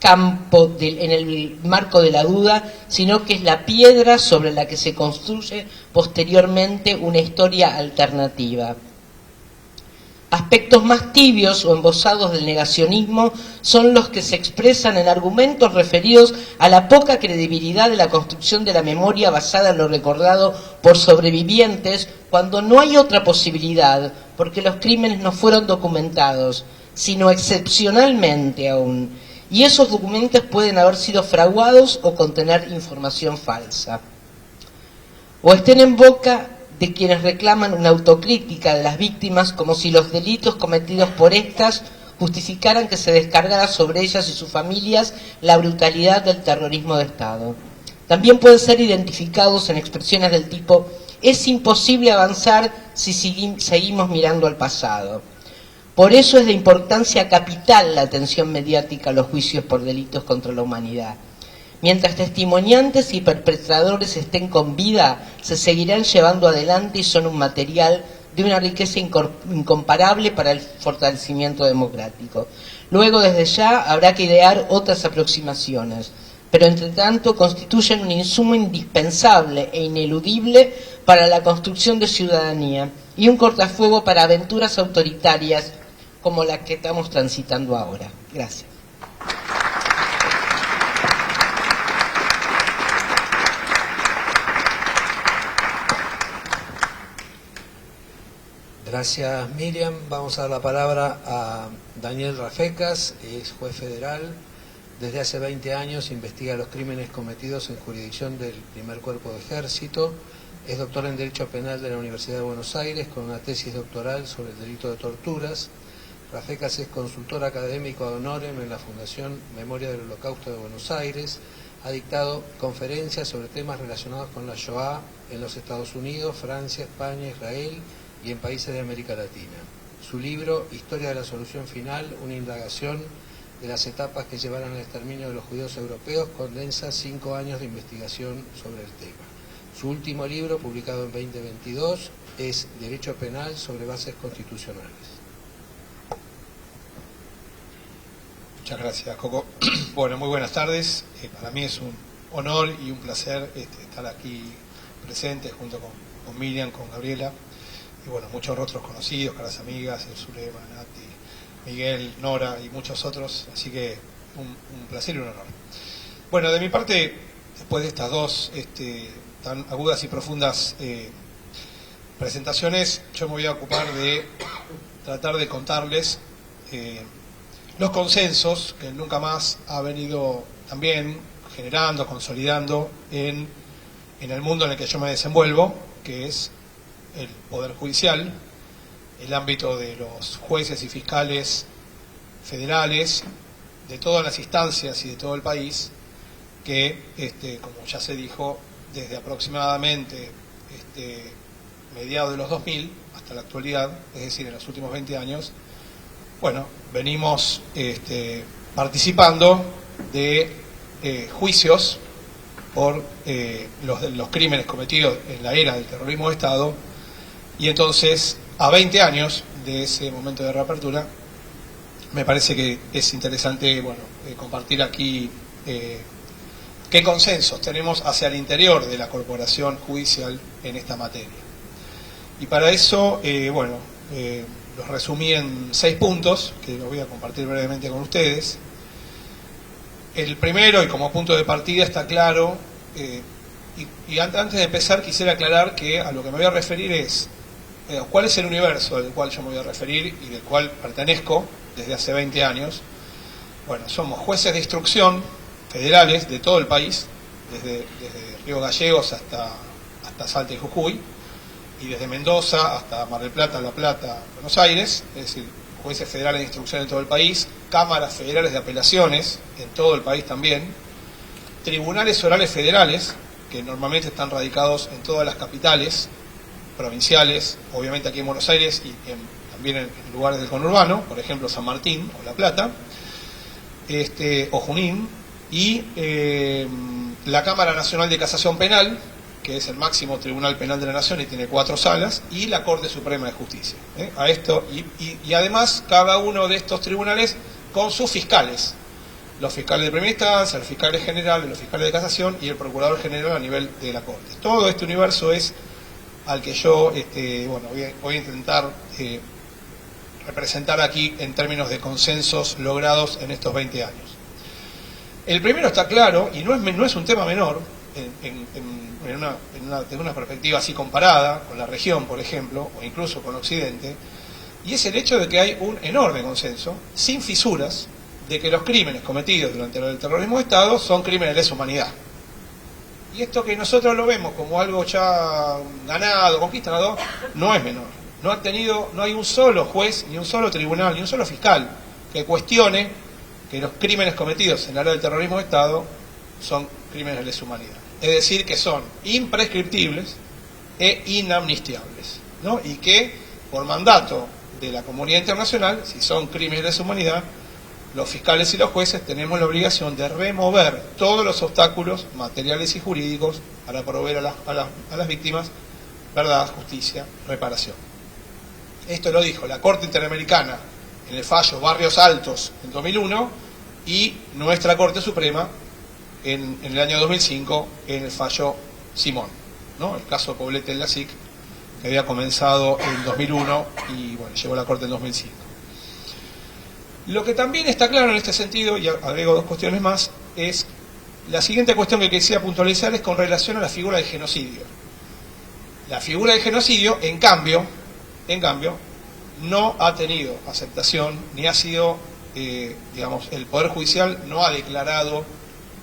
en el marco de la duda, sino que es la piedra sobre la que se construye posteriormente una historia alternativa. Aspectos más tibios o embosados del negacionismo son los que se expresan en argumentos referidos a la poca credibilidad de la construcción de la memoria basada en lo recordado por sobrevivientes, cuando no hay otra posibilidad, porque los crímenes no fueron documentados, sino excepcionalmente aún. Y esos documentos pueden haber sido fraguados o contener información falsa. O estén en boca de quienes reclaman una autocrítica de las víctimas, como si los delitos cometidos por estas justificaran que se descargara sobre ellas y sus familias la brutalidad del terrorismo de Estado. También pueden ser identificados en expresiones del tipo, es imposible avanzar si seguimos mirando al pasado. Por eso es de importancia capital la atención mediática a los juicios por delitos contra la humanidad. Mientras testimoniantes y perpetradores estén con vida, se seguirán llevando adelante y son un material de una riqueza incomparable para el fortalecimiento democrático. Luego, desde ya, habrá que idear otras aproximaciones, pero entre tanto constituyen un insumo indispensable e ineludible para la construcción de ciudadanía y un cortafuego para aventuras autoritarias como la que estamos transitando ahora. Gracias.
Gracias, Miriam. Vamos a dar la palabra a Daniel Rafecas, es juez federal. Desde hace 20 años investiga los crímenes cometidos en jurisdicción del Primer Cuerpo de Ejército. Es doctor en Derecho Penal de la Universidad de Buenos Aires con una tesis doctoral sobre el delito de torturas. Rafecas es consultor académico ad honorem en la Fundación Memoria del Holocausto de Buenos Aires. Ha dictado conferencias sobre temas relacionados con la Shoah en los Estados Unidos, Francia, España, Israel y en países de América Latina. Su libro, Historia de la Solución Final, una indagación de las etapas que llevaron al exterminio de los judíos europeos, condensa 5 años de investigación sobre el tema. Su último libro, publicado en 2022, es Derecho Penal sobre bases constitucionales.
Muchas gracias, Coco. Bueno, muy buenas tardes. Para mí es un honor y un placer estar aquí presente junto con Miriam, con Gabriela, y bueno, muchos rostros conocidos, caras amigas, el Zulema, Nati, Miguel, Nora y muchos otros, así que un placer y un honor. Bueno, de mi parte, después de estas dos tan agudas y profundas presentaciones, yo me voy a ocupar de tratar de contarles los consensos que Nunca Más ha venido también generando, consolidando en el mundo en el que yo me desenvuelvo, que es el Poder Judicial, el ámbito de los jueces y fiscales federales, de todas las instancias y de todo el país, que, como ya se dijo, desde aproximadamente mediados de los 2000 hasta la actualidad, es decir, en los últimos 20 años, bueno, venimos participando de juicios por los crímenes cometidos en la era del terrorismo de Estado, y entonces, a 20 años de ese momento de reapertura, me parece que es interesante, bueno, compartir aquí qué consensos tenemos hacia el interior de la corporación judicial en esta materia. Y para eso, los resumí en 6 puntos, que los voy a compartir brevemente con ustedes. El primero, y como punto de partida, está claro, y antes de empezar quisiera aclarar que a lo que me voy a referir es, ¿cuál es el universo del cual yo me voy a referir y del cual pertenezco desde hace 20 años? Bueno, somos jueces de instrucción federales de todo el país, desde Río Gallegos hasta Salta y Jujuy, y desde Mendoza hasta Mar del Plata, La Plata, Buenos Aires, es decir, jueces federales de instrucción en todo el país, cámaras federales de apelaciones en todo el país también, tribunales orales federales, que normalmente están radicados en todas las capitales provinciales, obviamente aquí en Buenos Aires y también en lugares del conurbano, por ejemplo San Martín o La Plata, o Junín, y la Cámara Nacional de Casación Penal, que es el máximo tribunal penal de la nación y tiene 4 salas, y la Corte Suprema de Justicia. A esto y además cada uno de estos tribunales con sus fiscales, los fiscales de primera instancia, los fiscales generales, los fiscales de casación y el procurador general a nivel de la Corte. Todo este universo es al que yo voy a intentar representar aquí en términos de consensos logrados en estos 20 años. El primero está claro, y no es un tema menor, desde una perspectiva así comparada con la región, por ejemplo, o incluso con Occidente, y es el hecho de que hay un enorme consenso, sin fisuras, de que los crímenes cometidos durante el terrorismo de Estado son crímenes de lesa humanidad. Y esto que nosotros lo vemos como algo ya ganado, conquistado, no es menor. No hay un solo juez, ni un solo tribunal, ni un solo fiscal que cuestione que los crímenes cometidos en el área del terrorismo de Estado son crímenes de lesa humanidad. Es decir, que son imprescriptibles e inamnistiables, ¿no? Y que, por mandato de la comunidad internacional, si son crímenes de lesa humanidad, los fiscales y los jueces tenemos la obligación de remover todos los obstáculos materiales y jurídicos para proveer a las víctimas verdad, justicia, reparación. Esto lo dijo la Corte Interamericana en el fallo Barrios Altos en 2001 y nuestra Corte Suprema en el año 2005 en el fallo Simón, ¿no? El caso Poblete en la SIC, que había comenzado en 2001 y bueno, llegó a la Corte en 2005. Lo que también está claro en este sentido, y agrego 2 cuestiones más, es la siguiente cuestión que quisiera puntualizar es con relación a la figura del genocidio. La figura del genocidio, en cambio, no ha tenido aceptación, ni ha sido, el Poder Judicial no ha declarado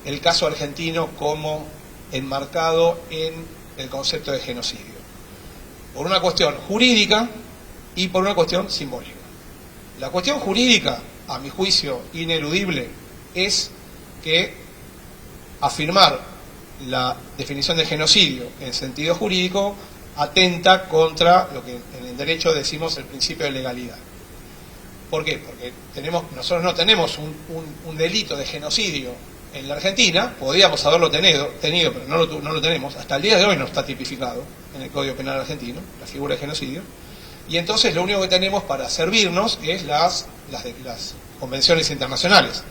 el caso argentino como enmarcado en el concepto de genocidio. Por una cuestión jurídica y por una cuestión simbólica. La cuestión jurídica, a mi juicio ineludible, es que afirmar la definición de genocidio en sentido jurídico atenta contra lo que en el derecho decimos el principio de legalidad. ¿Por qué? Porque nosotros no tenemos un delito de genocidio en la Argentina, podríamos haberlo tenido, pero no lo tenemos, hasta el día de hoy no está tipificado en el Código Penal argentino, la figura de genocidio, y entonces lo único que tenemos para servirnos es las convenciones internacionales,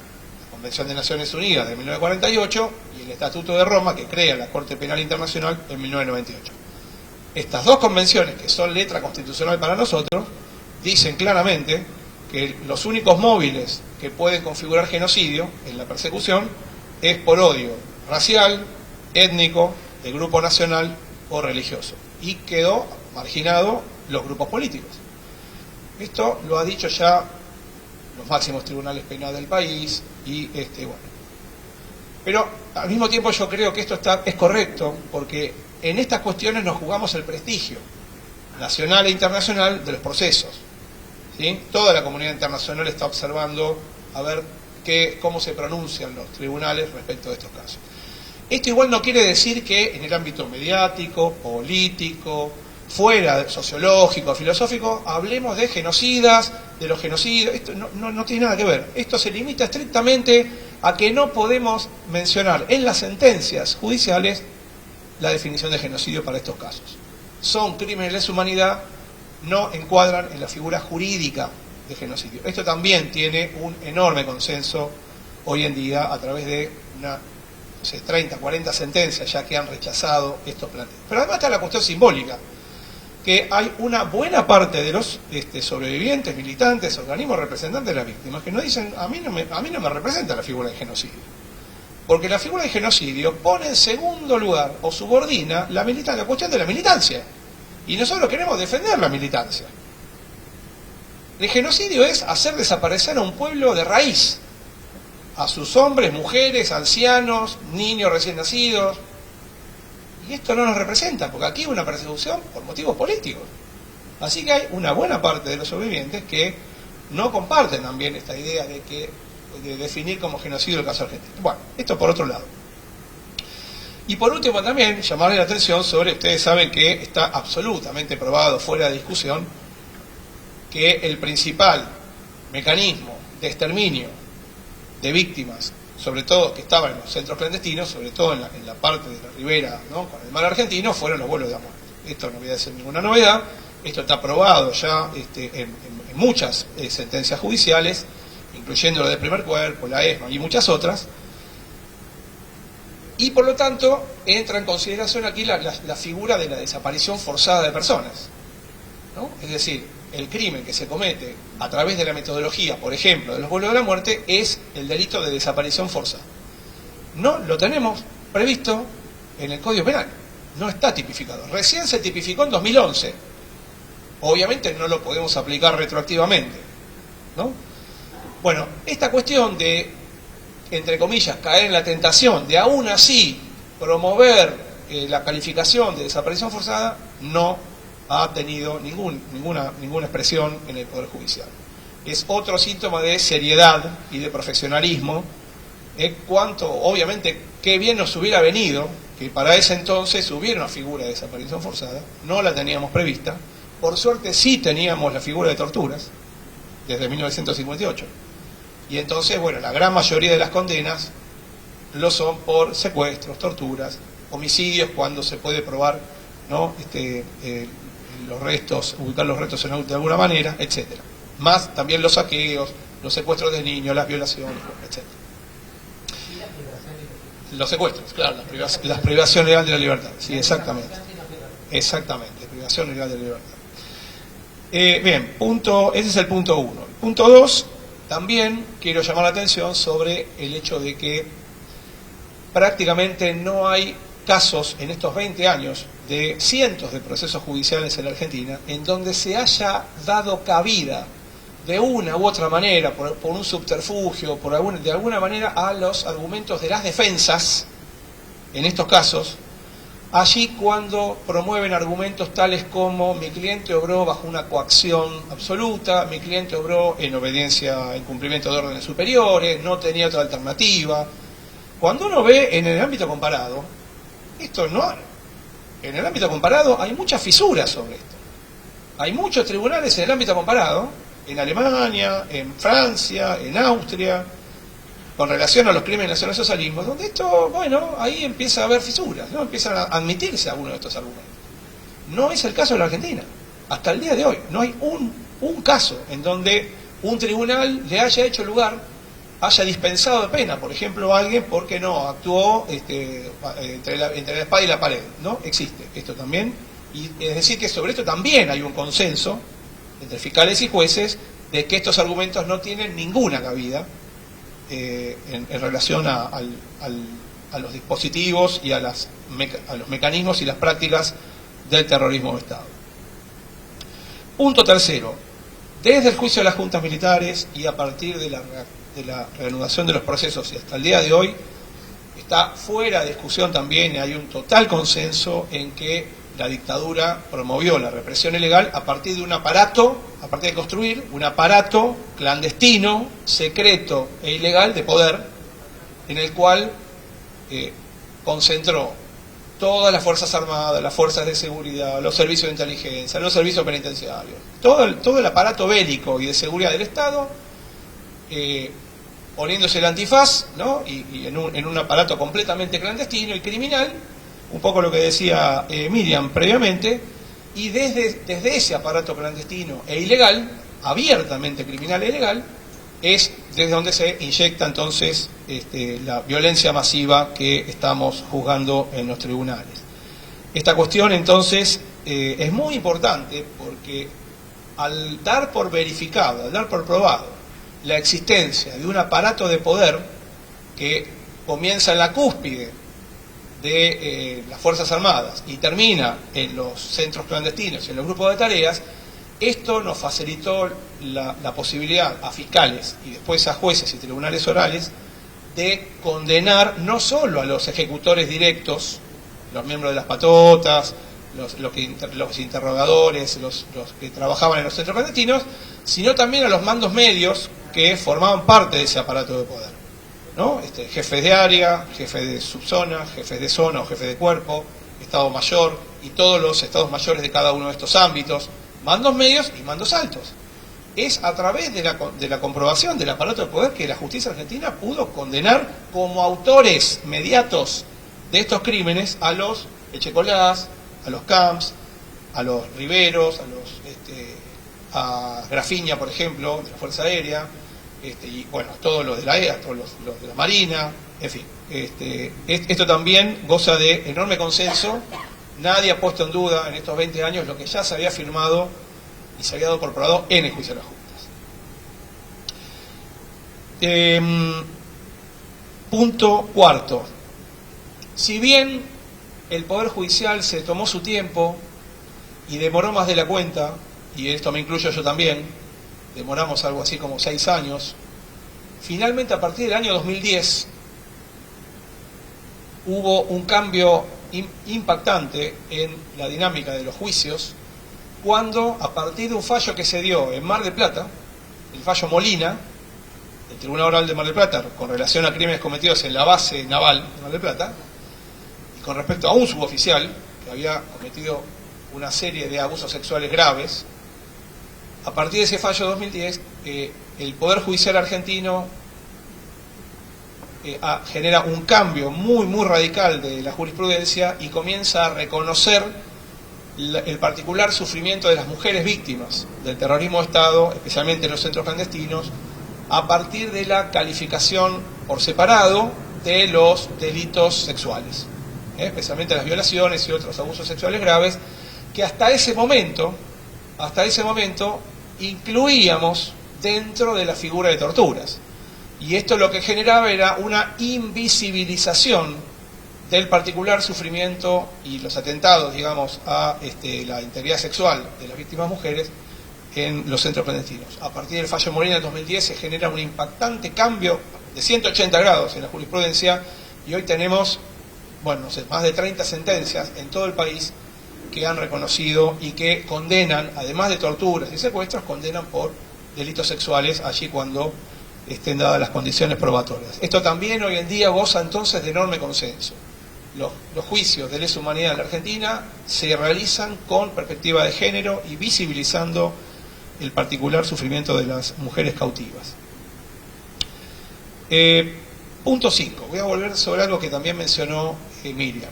la Convención de Naciones Unidas de 1948 y el Estatuto de Roma que crea la Corte Penal Internacional en 1998. Estas 2 convenciones, que son letra constitucional para nosotros, dicen claramente que los únicos móviles que pueden configurar genocidio en la persecución es por odio racial, étnico, de grupo nacional o religioso. Y quedó marginado los grupos políticos. Esto lo ha dicho ya los máximos tribunales penales del país y Pero al mismo tiempo yo creo que esto es correcto porque en estas cuestiones nos jugamos el prestigio. nacional e internacional de los procesos. ¿Sí? Toda la comunidad internacional está observando a ver cómo se pronuncian los tribunales respecto de estos casos. Esto igual no quiere decir que en el ámbito mediático, político, fuera sociológico, filosófico, hablemos de genocidas, de los genocidios. Esto no tiene nada que ver. Esto se limita estrictamente a que no podemos mencionar en las sentencias judiciales la definición de genocidio para estos casos. Son crímenes de lesa humanidad, no encuadran en la figura jurídica de genocidio. Esto también tiene un enorme consenso hoy en día a través de 30, 40 sentencias ya que han rechazado estos planteos. Pero además está la cuestión simbólica, que hay una buena parte de los sobrevivientes, militantes, organismos representantes de las víctimas que nos dicen, a mí no me representa la figura de genocidio. Porque la figura de genocidio pone en segundo lugar o subordina la cuestión de la militancia. Y nosotros queremos defender la militancia. El genocidio es hacer desaparecer a un pueblo de raíz, a sus hombres, mujeres, ancianos, niños recién nacidos. Y esto no nos representa, porque aquí hay una persecución por motivos políticos. Así que hay una buena parte de los sobrevivientes que no comparten también esta idea de definir como genocidio el caso argentino. Bueno, esto por otro lado. Y por último también llamarle la atención sobre, ustedes saben que está absolutamente probado, fuera de discusión, que el principal mecanismo de exterminio de víctimas, sobre todo que estaban en los centros clandestinos, sobre todo en la parte de la ribera, ¿no?, con el mar argentino, fueron los vuelos de amor. Esto no voy a decir ninguna novedad, esto está probado ya en muchas sentencias judiciales, incluyendo lo del primer cuerpo, la ESMA y muchas otras, y por lo tanto entra en consideración aquí la figura de la desaparición forzada de personas, ¿no? Es decir, el crimen que se comete a través de la metodología, por ejemplo, de los vuelos de la muerte, es el delito de desaparición forzada. No lo tenemos previsto en el Código Penal, no está tipificado. Recién se tipificó en 2011. Obviamente no lo podemos aplicar retroactivamente, ¿no? Bueno, esta cuestión de, entre comillas, caer en la tentación de aún así promover la calificación de desaparición forzada no ha tenido ninguna expresión en el Poder Judicial. Es otro síntoma de seriedad y de profesionalismo, cuanto, obviamente, qué bien nos hubiera venido que para ese entonces hubiera una figura de desaparición forzada, no la teníamos prevista, por suerte sí teníamos la figura de torturas, desde 1958, y entonces, bueno, la gran mayoría de las condenas lo son por secuestros, torturas, homicidios cuando se puede probar, ¿no?, los restos, ubicar los restos de alguna manera, etcétera. Más también los saqueos, los secuestros de niños, las violaciones, etcétera. Los secuestros, claro, la privación legal de la libertad. Sí, exactamente. Exactamente, privación legal de la libertad. Bien, ese es el punto 1. El punto 2, también quiero llamar la atención sobre el hecho de que prácticamente no hay casos en estos 20 años de cientos de procesos judiciales en la Argentina en donde se haya dado cabida de una u otra manera, por un subterfugio, de alguna manera, a los argumentos de las defensas, en estos casos, allí cuando promueven argumentos tales como mi cliente obró bajo una coacción absoluta, mi cliente obró en obediencia, en cumplimiento de órdenes superiores, no tenía otra alternativa. Cuando uno ve en el ámbito comparado, en el ámbito comparado hay muchas fisuras sobre esto. Hay muchos tribunales en el ámbito comparado, en Alemania, en Francia, en Austria, con relación a los crímenes nacionalsocialismos, donde esto, bueno, ahí empieza a haber fisuras, ¿no? Empiezan a admitirse algunos de estos argumentos. No es el caso de la Argentina. Hasta el día de hoy no hay un caso en donde un tribunal le haya hecho lugar, haya dispensado de pena, por ejemplo, a alguien porque no actuó entre la espada y la pared. No existe esto también. Y es decir, que sobre esto también hay un consenso entre fiscales y jueces de que estos argumentos no tienen ninguna cabida en relación a los dispositivos y a los mecanismos y las prácticas del terrorismo de Estado. Punto tercero. Desde el juicio de las juntas militares y a partir de la reanudación de los procesos y hasta el día de hoy, está fuera de discusión también, y hay un total consenso en que la dictadura promovió la represión ilegal a partir de un aparato, a partir de construir un aparato clandestino, secreto e ilegal de poder, en el cual concentró todas las Fuerzas Armadas, las fuerzas de seguridad, los servicios de inteligencia, los servicios penitenciarios, todo el aparato bélico y de seguridad del Estado, poniéndose el antifaz, ¿no? y en un aparato completamente clandestino y criminal, un poco lo que decía Miriam previamente, y desde ese aparato clandestino e ilegal, abiertamente criminal e ilegal, es desde donde se inyecta entonces la violencia masiva que estamos juzgando en los tribunales. Esta cuestión entonces es muy importante porque al dar por verificado, al dar por probado la existencia de un aparato de poder que comienza en la cúspide de las Fuerzas Armadas y termina en los centros clandestinos y en los grupos de tareas, esto nos facilitó la posibilidad a fiscales y después a jueces y tribunales orales de condenar no solo a los ejecutores directos, los miembros de las patotas, los interrogadores, los que trabajaban en los centros clandestinos, sino también a los mandos medios que formaban parte de ese aparato de poder, ¿no? Jefes de área, jefes de subzona, jefes de zona o jefes de cuerpo, Estado Mayor y todos los estados mayores de cada uno de estos ámbitos, mandos medios y mandos altos. Es a través de la comprobación del aparato de poder que la justicia argentina pudo condenar como autores mediatos de estos crímenes a los Echecolás, a los Camps, a los Riveros, a Grafiña, por ejemplo, de la Fuerza Aérea, y bueno, todos los de la EA, todos los de la Marina, en fin. Esto también goza de enorme consenso. Nadie ha puesto en duda en estos 20 años lo que ya se había firmado y se había dado por probado en el juicio de las justas. Punto cuarto. Si bien el Poder Judicial se tomó su tiempo y demoró más de la cuenta, y esto me incluyo yo también, demoramos algo así como 6 años, finalmente a partir del año 2010 hubo un cambio impactante en la dinámica de los juicios, cuando a partir de un fallo que se dio en Mar del Plata, el fallo Molina, del Tribunal Oral de Mar del Plata, con relación a crímenes cometidos en la base naval de Mar del Plata, y con respecto a un suboficial que había cometido una serie de abusos sexuales graves, a partir de ese fallo de 2010, el Poder Judicial argentino genera un cambio muy radical de la jurisprudencia y comienza a reconocer el particular sufrimiento de las mujeres víctimas del terrorismo de Estado, especialmente en los centros clandestinos, a partir de la calificación por separado de los delitos sexuales, especialmente las violaciones y otros abusos sexuales graves, que hasta ese momento incluíamos dentro de la figura de torturas. Y esto lo que generaba era una invisibilización del particular sufrimiento y los atentados, digamos, a la integridad sexual de las víctimas mujeres en los centros clandestinos. A partir del fallo Molina del 2010 se genera un impactante cambio de 180 grados en la jurisprudencia y hoy tenemos, más de 30 sentencias en todo el país que han reconocido y que condenan, además de torturas y secuestros, condenan por delitos sexuales allí cuando estén dadas las condiciones probatorias. Esto también hoy en día goza entonces de enorme consenso. Los juicios de lesa humanidad en la Argentina se realizan con perspectiva de género y visibilizando el particular sufrimiento de las mujeres cautivas. Punto 5. Voy a volver sobre algo que también mencionó Miriam.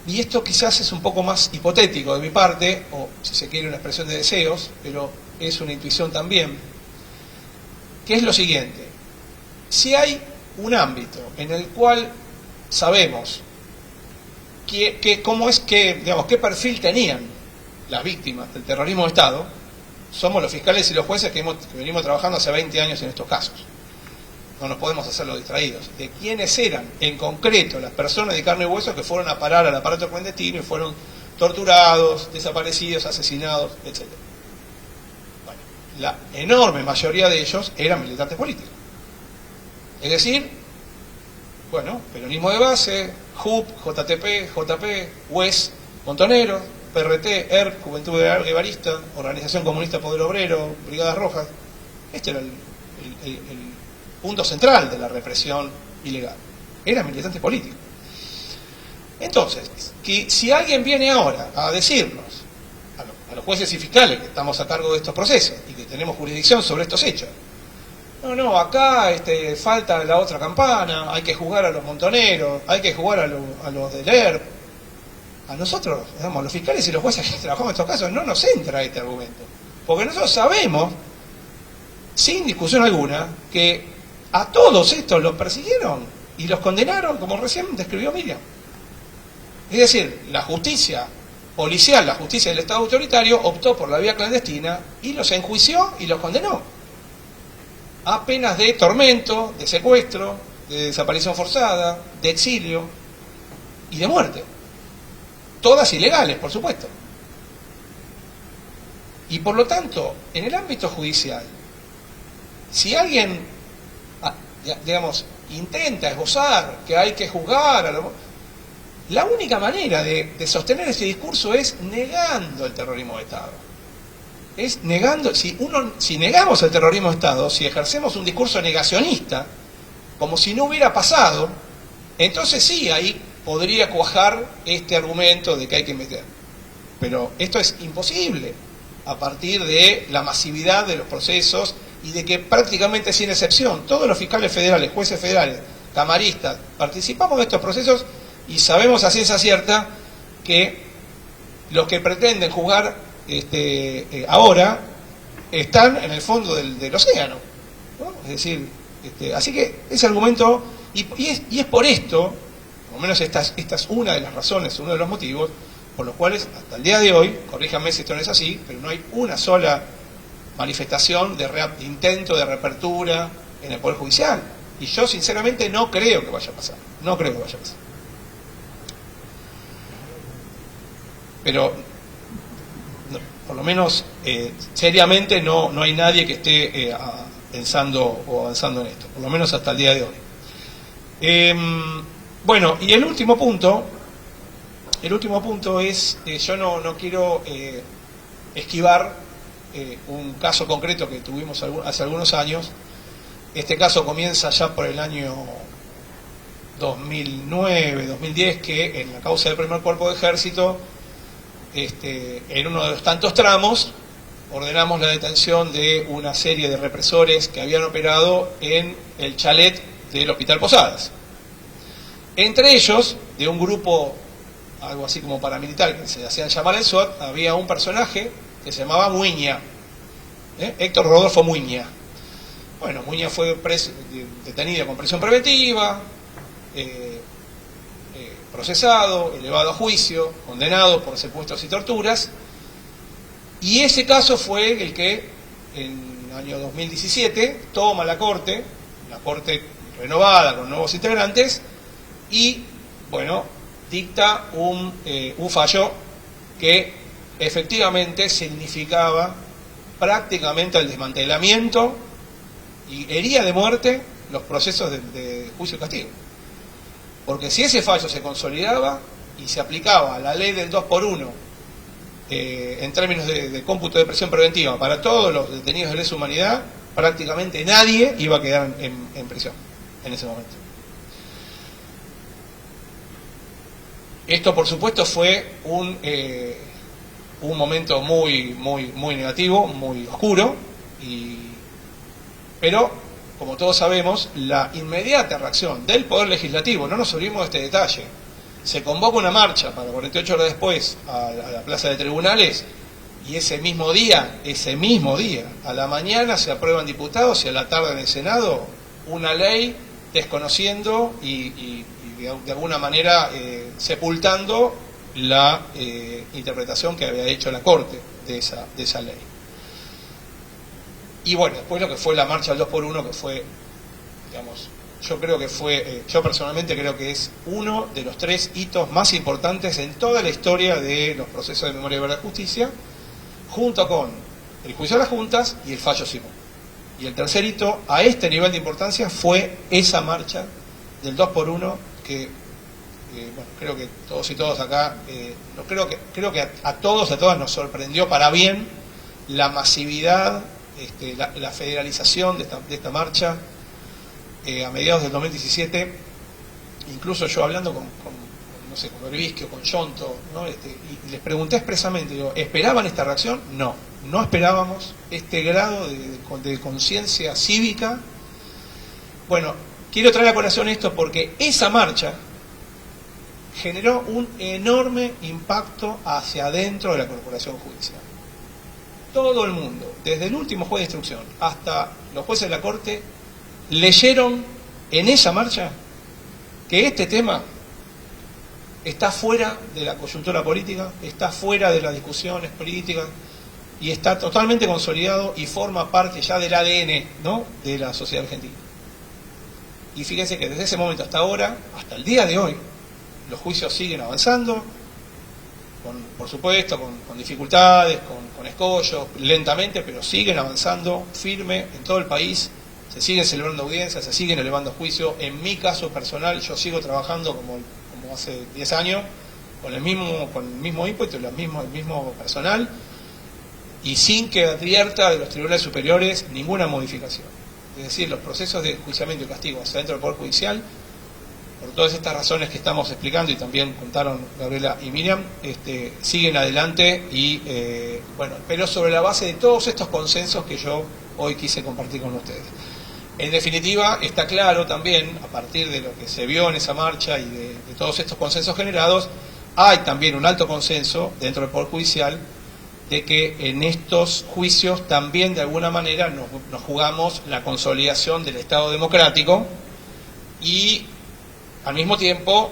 Y esto quizás es un poco más hipotético de mi parte, o si se quiere una expresión de deseos, pero es una intuición también, que es lo siguiente. Si hay un ámbito en el cual sabemos qué perfil tenían las víctimas del terrorismo de Estado, somos los fiscales y los jueces que venimos trabajando hace 20 años en estos casos. No nos podemos hacer los distraídos. De quiénes eran en concreto las personas de carne y hueso que fueron a parar al aparato clandestino y fueron torturados, desaparecidos, asesinados, etc. Bueno, la enorme mayoría de ellos eran militantes políticos. Es decir, peronismo de base, JUP, JTP, JP, UES, Montoneros, PRT, ERP, Juventud Guevarista, Organización Comunista Poder Obrero, Brigadas Rojas. Este era el punto central de la represión ilegal. Eran militantes políticos. Entonces, que si alguien viene ahora a decirnos, a los jueces y fiscales que estamos a cargo de estos procesos y que tenemos jurisdicción sobre estos hechos, no, acá falta la otra campana, hay que juzgar a los montoneros, hay que jugar a los del ERP. A nosotros, digamos, los fiscales y los jueces que trabajamos en estos casos, no nos entra este argumento. Porque nosotros sabemos, sin discusión alguna, que a todos estos los persiguieron y los condenaron, como recién describió Miriam. Es decir, la justicia policial, la justicia del Estado autoritario, optó por la vía clandestina y los enjuició y los condenó a penas de tormento, de secuestro, de desaparición forzada, de exilio y de muerte. Todas ilegales, por supuesto. Y por lo tanto, en el ámbito judicial, si alguien, digamos, intenta esbozar que hay que juzgar, la única manera de sostener ese discurso es negando el terrorismo de Estado. Es negando, si negamos el terrorismo de Estado, si ejercemos un discurso negacionista, como si no hubiera pasado, entonces sí, ahí podría cuajar este argumento de que hay que meter. Pero esto es imposible a partir de la masividad de los procesos y de que prácticamente sin excepción todos los fiscales federales, jueces federales, camaristas, participamos de estos procesos y sabemos a ciencia cierta que los que pretenden juzgar ahora están en el fondo del océano, ¿no? Es decir, así que ese argumento, y es por esto, por lo menos esta es una de las razones, uno de los motivos, por los cuales hasta el día de hoy, corríjanme si esto no es así, pero no hay una sola manifestación de intento de reapertura en el Poder Judicial. Y yo sinceramente no creo que vaya a pasar. No creo que vaya a pasar. Pero por lo menos seriamente no hay nadie que esté pensando o avanzando en esto, por lo menos hasta el día de hoy. Bueno, y el último punto es, yo no quiero esquivar un caso concreto que tuvimos hace algunos años. Este caso comienza ya por el año 2009, 2010, que en la causa del primer cuerpo de ejército, en uno de los tantos tramos, ordenamos la detención de una serie de represores que habían operado en el chalet del Hospital Posadas. Entre ellos, de un grupo, algo así como paramilitar, que se hacían llamar el SWAT, había un personaje que se llamaba Muiña, Héctor Rodolfo Muiña. Bueno, Muiña fue detenido con prisión preventiva, procesado, elevado a juicio, condenado por secuestros y torturas, y ese caso fue el que en el año 2017 toma la corte renovada con nuevos integrantes, y bueno, dicta un fallo que efectivamente significaba prácticamente el desmantelamiento y hería de muerte los procesos de juicio y castigo. Porque si ese fallo se consolidaba y se aplicaba a la ley del 2x1 en términos de cómputo de prisión preventiva para todos los detenidos de lesa humanidad, prácticamente nadie iba a quedar en prisión en ese momento. Esto, por supuesto, fue un momento muy negativo, muy oscuro, pero como todos sabemos, la inmediata reacción del Poder Legislativo, no nos olvidemos de este detalle, se convoca una marcha para 48 horas después a la Plaza de Tribunales, y ese mismo día, a la mañana se aprueban diputados y a la tarde en el Senado una ley desconociendo y de alguna manera sepultando la interpretación que había hecho la Corte de esa ley. Y bueno, después lo que fue la marcha al 2x1, que fue, digamos, yo personalmente creo que es uno de los 3 hitos más importantes en toda la historia de los procesos de memoria, verdad y justicia, junto con el juicio de las juntas y el fallo Simón. Y el tercer hito a este nivel de importancia fue esa marcha del 2x1 que bueno, creo que todos y todas acá, creo que a todos, a todas nos sorprendió para bien la masividad, la federalización de esta marcha a mediados del 2017. Incluso yo hablando con no sé, con Berbisky o con Yonto, ¿no? Y les pregunté expresamente, digo, ¿esperaban esta reacción? No esperábamos este grado de conciencia cívica. Bueno, quiero traer a colación esto porque esa marcha generó un enorme impacto hacia adentro de la corporación judicial. Todo el mundo, desde el último juez de instrucción hasta los jueces de la Corte, leyeron en esa marcha que este tema está fuera de la coyuntura política, está fuera de las discusiones políticas y está totalmente consolidado y forma parte ya del ADN, ¿no?, de la sociedad argentina. Y fíjense que desde ese momento hasta ahora, hasta el día de hoy, los juicios siguen avanzando, por supuesto, con dificultades, con escollos, lentamente, pero siguen avanzando firme en todo el país. Se siguen celebrando audiencias, se siguen elevando juicios. En mi caso personal, yo sigo trabajando como hace 10 años, con el mismo ímpetu, el mismo personal, y sin que advierta de los tribunales superiores ninguna modificación. Es decir, los procesos de enjuiciamiento y castigo hacia dentro del Poder Judicial, por todas estas razones que estamos explicando y también contaron Gabriela y Miriam, siguen adelante y, bueno, pero sobre la base de todos estos consensos que yo hoy quise compartir con ustedes. En definitiva, está claro también, a partir de lo que se vio en esa marcha y de todos estos consensos generados, hay también un alto consenso dentro del Poder Judicial de que en estos juicios también de alguna manera nos jugamos la consolidación del Estado democrático y al mismo tiempo,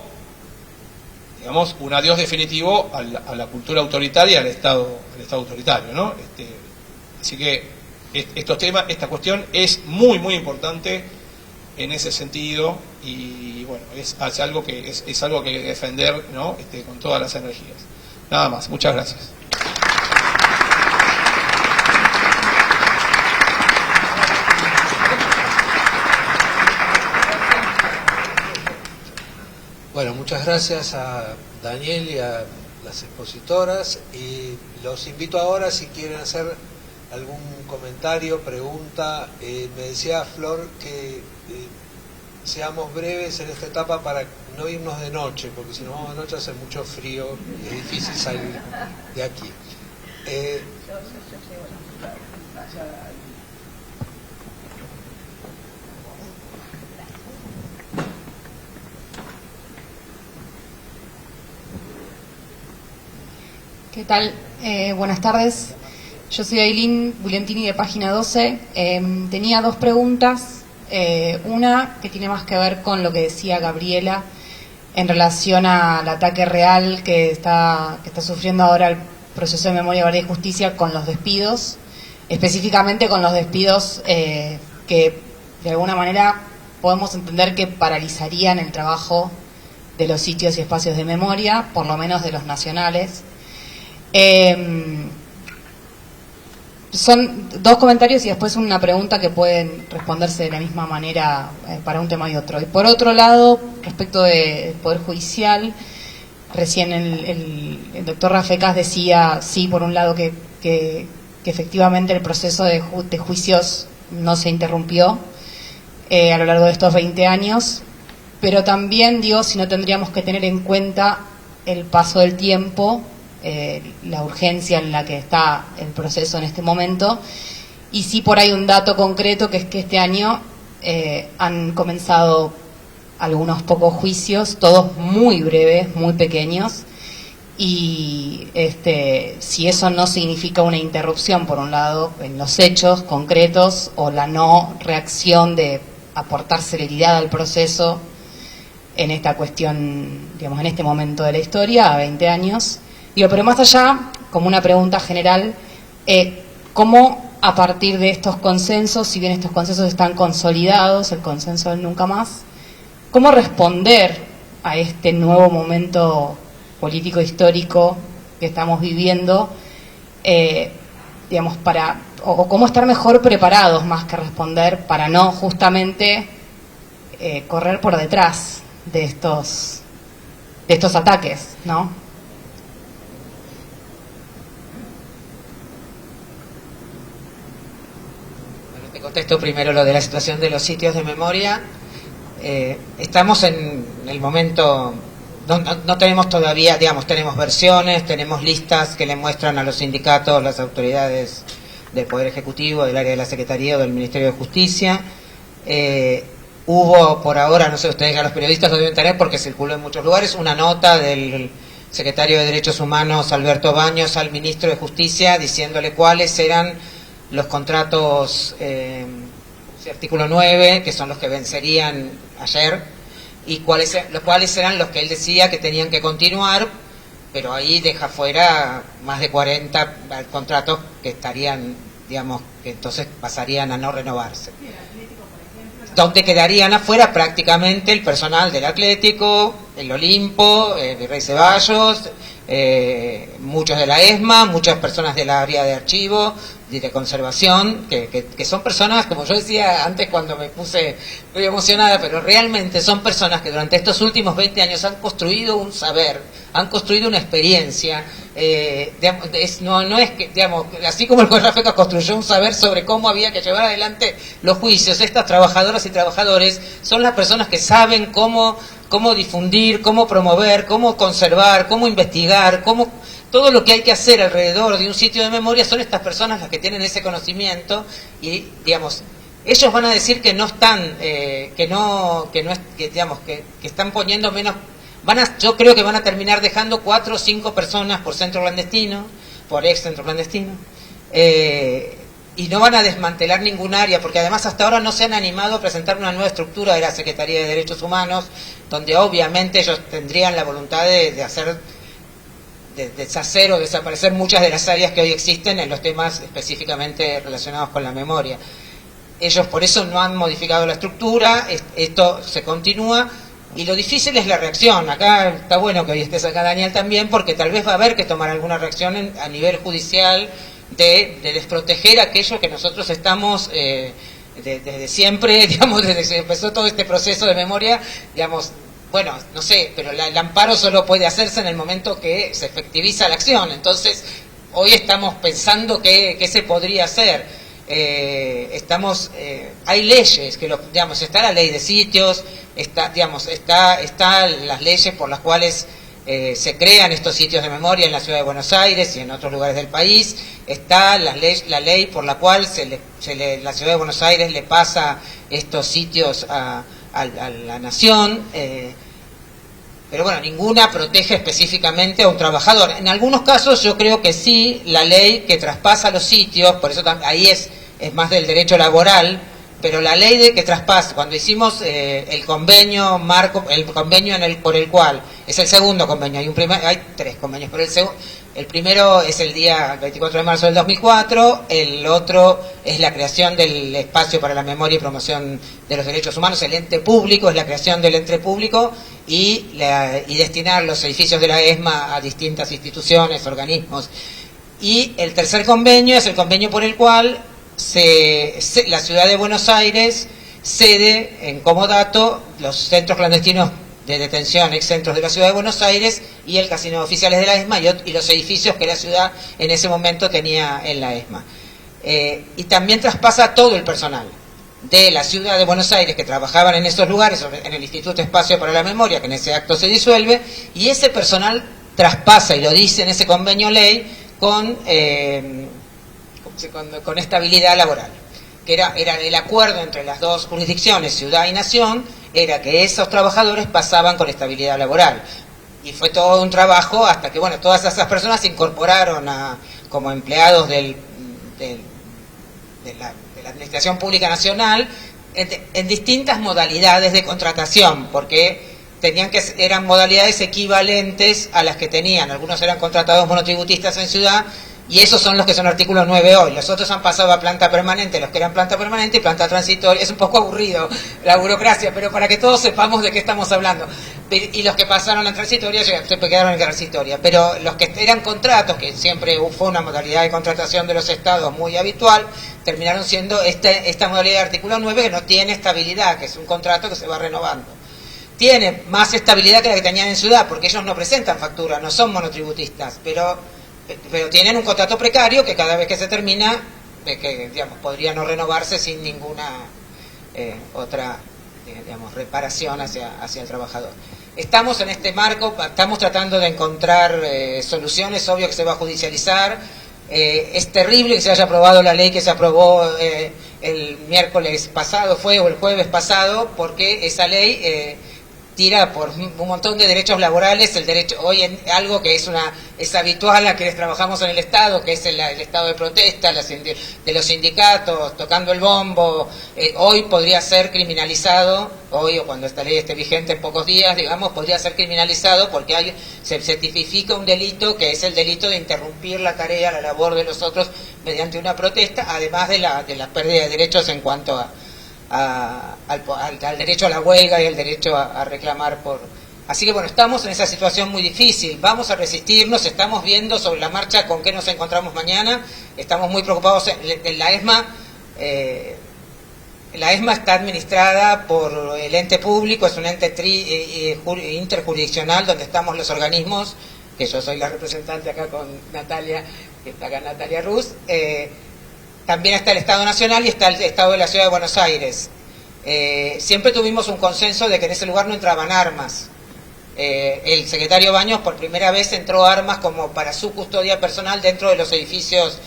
digamos, un adiós definitivo a la cultura autoritaria, al Estado autoritario, ¿no? Así que estos temas, esta cuestión es muy muy importante en ese sentido y bueno, es algo que hay que defender, ¿no?, con todas las energías. Nada más, muchas gracias.
Bueno, muchas gracias a Daniel y a las expositoras y los invito ahora, si quieren hacer algún comentario, pregunta. Me decía Flor que seamos breves en esta etapa para no irnos de noche, porque si nos vamos de noche hace mucho frío y es difícil salir de aquí.
¿Qué tal? Buenas tardes. Yo soy Ailín Bulentini de Página 12. Tenía dos preguntas. Una que tiene más que ver con lo que decía Gabriela en relación al ataque real que está sufriendo ahora el proceso de memoria, verdad y justicia con los despidos, específicamente con los despidos que de alguna manera podemos entender que paralizarían el trabajo de los sitios y espacios de memoria, por lo menos de los nacionales. Son dos comentarios y después una pregunta que pueden responderse de la misma manera para un tema y otro. Y por otro lado, respecto del Poder Judicial, recién el doctor Rafecas decía, sí, por un lado que efectivamente el proceso de juicios no se interrumpió a lo largo de estos 20 años, pero también, digo, si no tendríamos que tener en cuenta el paso del tiempo, la urgencia en la que está el proceso en este momento, y sí por ahí un dato concreto, que es que este año han comenzado algunos pocos juicios, todos muy breves, muy pequeños, y si eso no significa una interrupción, por un lado, en los hechos concretos, o la no reacción de aportar celeridad al proceso en esta cuestión, digamos, en este momento de la historia, a 20 años. Digo, pero más allá, como una pregunta general, ¿cómo a partir de estos consensos, si bien estos consensos están consolidados, el consenso del nunca más, cómo responder a este nuevo momento político histórico que estamos viviendo, digamos, o cómo estar mejor preparados más que responder para no justamente correr por detrás de estos estos ataques, ¿no?
Bueno, te contesto primero lo de la situación de los sitios de memoria. Estamos en el momento, no tenemos todavía, digamos, tenemos versiones, tenemos listas que le muestran a los sindicatos, las autoridades del Poder Ejecutivo, del área de la Secretaría o del Ministerio de Justicia. Hubo por ahora, no sé, ustedes ya los periodistas lo deben tener porque circuló en muchos lugares, una nota del secretario de Derechos Humanos, Alberto Baños, al ministro de Justicia, diciéndole cuáles eran los contratos, artículo 9, que son los que vencerían ayer, y los cuales eran los que él decía que tenían que continuar, pero ahí deja fuera más de 40 contratos que estarían, digamos, que entonces pasarían a no renovarse. Donde quedarían afuera prácticamente el personal del Atlético, el Olimpo, Virrey Ceballos, muchos de la ESMA, muchas personas del área de archivo, de conservación, que son personas, como yo decía antes cuando me puse muy emocionada, pero realmente son personas que durante estos últimos 20 años han construido un saber, han construido una experiencia. No es que, digamos, así como el CONRAFECA construyó un saber sobre cómo había que llevar adelante los juicios, estas trabajadoras y trabajadores son las personas que saben cómo difundir, cómo promover, cómo conservar, cómo investigar, todo lo que hay que hacer alrededor de un sitio de memoria. Son estas personas las que tienen ese conocimiento y, digamos, ellos van a decir que no están, que están poniendo menos. Yo creo que van a terminar dejando 4 o 5 personas por centro clandestino, por ex centro clandestino, y no van a desmantelar ningún área, porque además hasta ahora no se han animado a presentar una nueva estructura de la Secretaría de Derechos Humanos, donde obviamente ellos tendrían la voluntad de deshacer o desaparecer muchas de las áreas que hoy existen en los temas específicamente relacionados con la memoria. Ellos por eso no han modificado la estructura, esto se continúa. Y lo difícil es la reacción. Acá está bueno que hoy estés acá, Daniel, también, porque tal vez va a haber que tomar alguna reacción a nivel judicial de desproteger aquello que nosotros estamos desde siempre, digamos, desde que empezó todo este proceso de memoria, digamos, bueno, no sé, pero el amparo solo puede hacerse en el momento que se efectiviza la acción. Entonces, hoy estamos pensando qué se podría hacer. Hay leyes que está la ley de sitios, está las leyes por las cuales se crean estos sitios de memoria en la ciudad de Buenos Aires y en otros lugares del país. Está la ley por la cual la ciudad de Buenos Aires le pasa estos sitios a la nación. Pero bueno, ninguna protege específicamente a un trabajador. En algunos casos yo creo que sí, la ley que traspasa los sitios, por eso ahí es más del derecho laboral, pero la ley de que traspasa, cuando hicimos el convenio marco, por el cual, es el segundo convenio, hay 3 convenios, pero el primero es el día 24 de marzo del 2004, el otro es la creación del espacio para la memoria y promoción de los derechos humanos, el ente público, es la creación del ente público y destinar los edificios de la ESMA a distintas instituciones, organismos. Y el tercer convenio es el convenio por el cual la ciudad de Buenos Aires cede en comodato los centros clandestinos de detención, ex centros de la ciudad de Buenos Aires y el casino de oficiales de la ESMA y los edificios que la ciudad en ese momento tenía en la ESMA. Y también traspasa todo el personal de la ciudad de Buenos Aires que trabajaban en esos lugares, en el Instituto Espacio para la Memoria, que en ese acto se disuelve, y ese personal traspasa, y lo dice en ese convenio ley, con estabilidad laboral, que era el acuerdo entre las dos jurisdicciones, ciudad y nación, era que esos trabajadores pasaban con estabilidad laboral. Y fue todo un trabajo hasta que, bueno, todas esas personas se incorporaron como empleados de la Administración Pública Nacional en distintas modalidades de contratación, porque eran modalidades equivalentes a las que tenían. Algunos eran contratados monotributistas en ciudad, y esos son los que son artículo 9 hoy. Los otros han pasado a planta permanente, los que eran planta permanente y planta transitoria. Es un poco aburrido la burocracia, pero para que todos sepamos de qué estamos hablando. Y los que pasaron a transitoria se quedaron en transitoria. Pero los que eran contratos, que siempre fue una modalidad de contratación de los estados muy habitual, terminaron siendo esta modalidad de artículo 9, que no tiene estabilidad, que es un contrato que se va renovando. tiene más estabilidad que la que tenían en ciudad, porque ellos no presentan factura, no son monotributistas, pero tienen un contrato precario que cada vez que se termina, que digamos, podría no renovarse sin ninguna otra digamos, reparación hacia el trabajador. Estamos en este marco, estamos tratando de encontrar soluciones, obvio que se va a judicializar. Es terrible que se haya aprobado la ley que se aprobó el miércoles pasado, o el jueves pasado, porque esa ley tira por un montón de derechos laborales, el derecho hoy en algo que es habitual a quienes trabajamos en el Estado, que es el estado de protesta de los sindicatos, tocando el bombo. Hoy podría ser criminalizado, hoy o cuando esta ley esté vigente en pocos días, digamos, podría ser criminalizado porque se tipifica un delito que es el delito de interrumpir la tarea, la labor de los otros mediante una protesta, además de la pérdida de derechos en cuanto al derecho a la huelga y el derecho a reclamar por... Así que bueno, estamos en esa situación muy difícil, vamos a resistirnos, estamos viendo sobre la marcha con qué nos encontramos mañana, estamos muy preocupados en la ESMA. La ESMA está administrada por el ente público, es un ente interjurisdiccional donde estamos los organismos, que yo soy la representante acá con Natalia, que está acá Natalia Ruz. También está el Estado Nacional y está el Estado de la Ciudad de Buenos Aires. Siempre tuvimos un consenso de que en ese lugar no entraban armas. El secretario Baños por primera vez entró armas como para su custodia personal dentro de los edificios,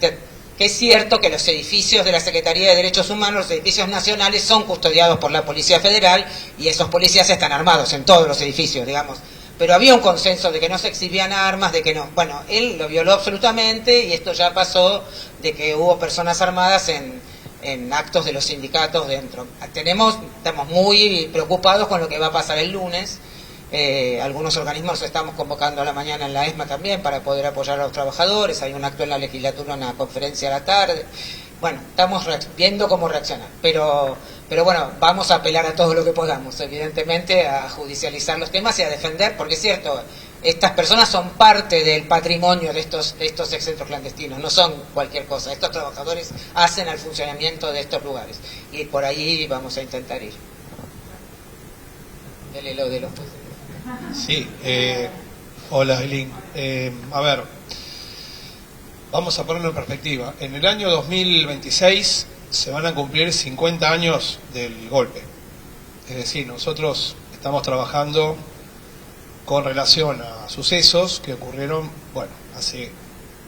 que es cierto que los edificios de la Secretaría de Derechos Humanos, los edificios nacionales, son custodiados por la Policía Federal y esos policías están armados en todos los edificios, digamos. Pero había un consenso de que no se exhibían armas, de que no... Bueno, él lo violó absolutamente y esto ya pasó de que hubo personas armadas en actos de los sindicatos dentro. Estamos muy preocupados con lo que va a pasar el lunes. Algunos organismos estamos convocando a la mañana en la ESMA también para poder apoyar a los trabajadores. Hay un acto en la legislatura, una conferencia a la tarde. Bueno, estamos viendo cómo reaccionar, pero bueno, vamos a apelar a todo lo que podamos, evidentemente, a judicializar los temas y a defender, porque es cierto, estas personas son parte del patrimonio de estos excentros clandestinos, no son cualquier cosa. Estos trabajadores hacen al funcionamiento de estos lugares y por ahí vamos a intentar ir. Dele lo de los jueces.
Sí, hola Eileen. A ver, vamos a ponerlo en perspectiva. En el año 2026 se van a cumplir 50 años del golpe. Es decir, nosotros estamos trabajando con relación a sucesos que ocurrieron, bueno, hace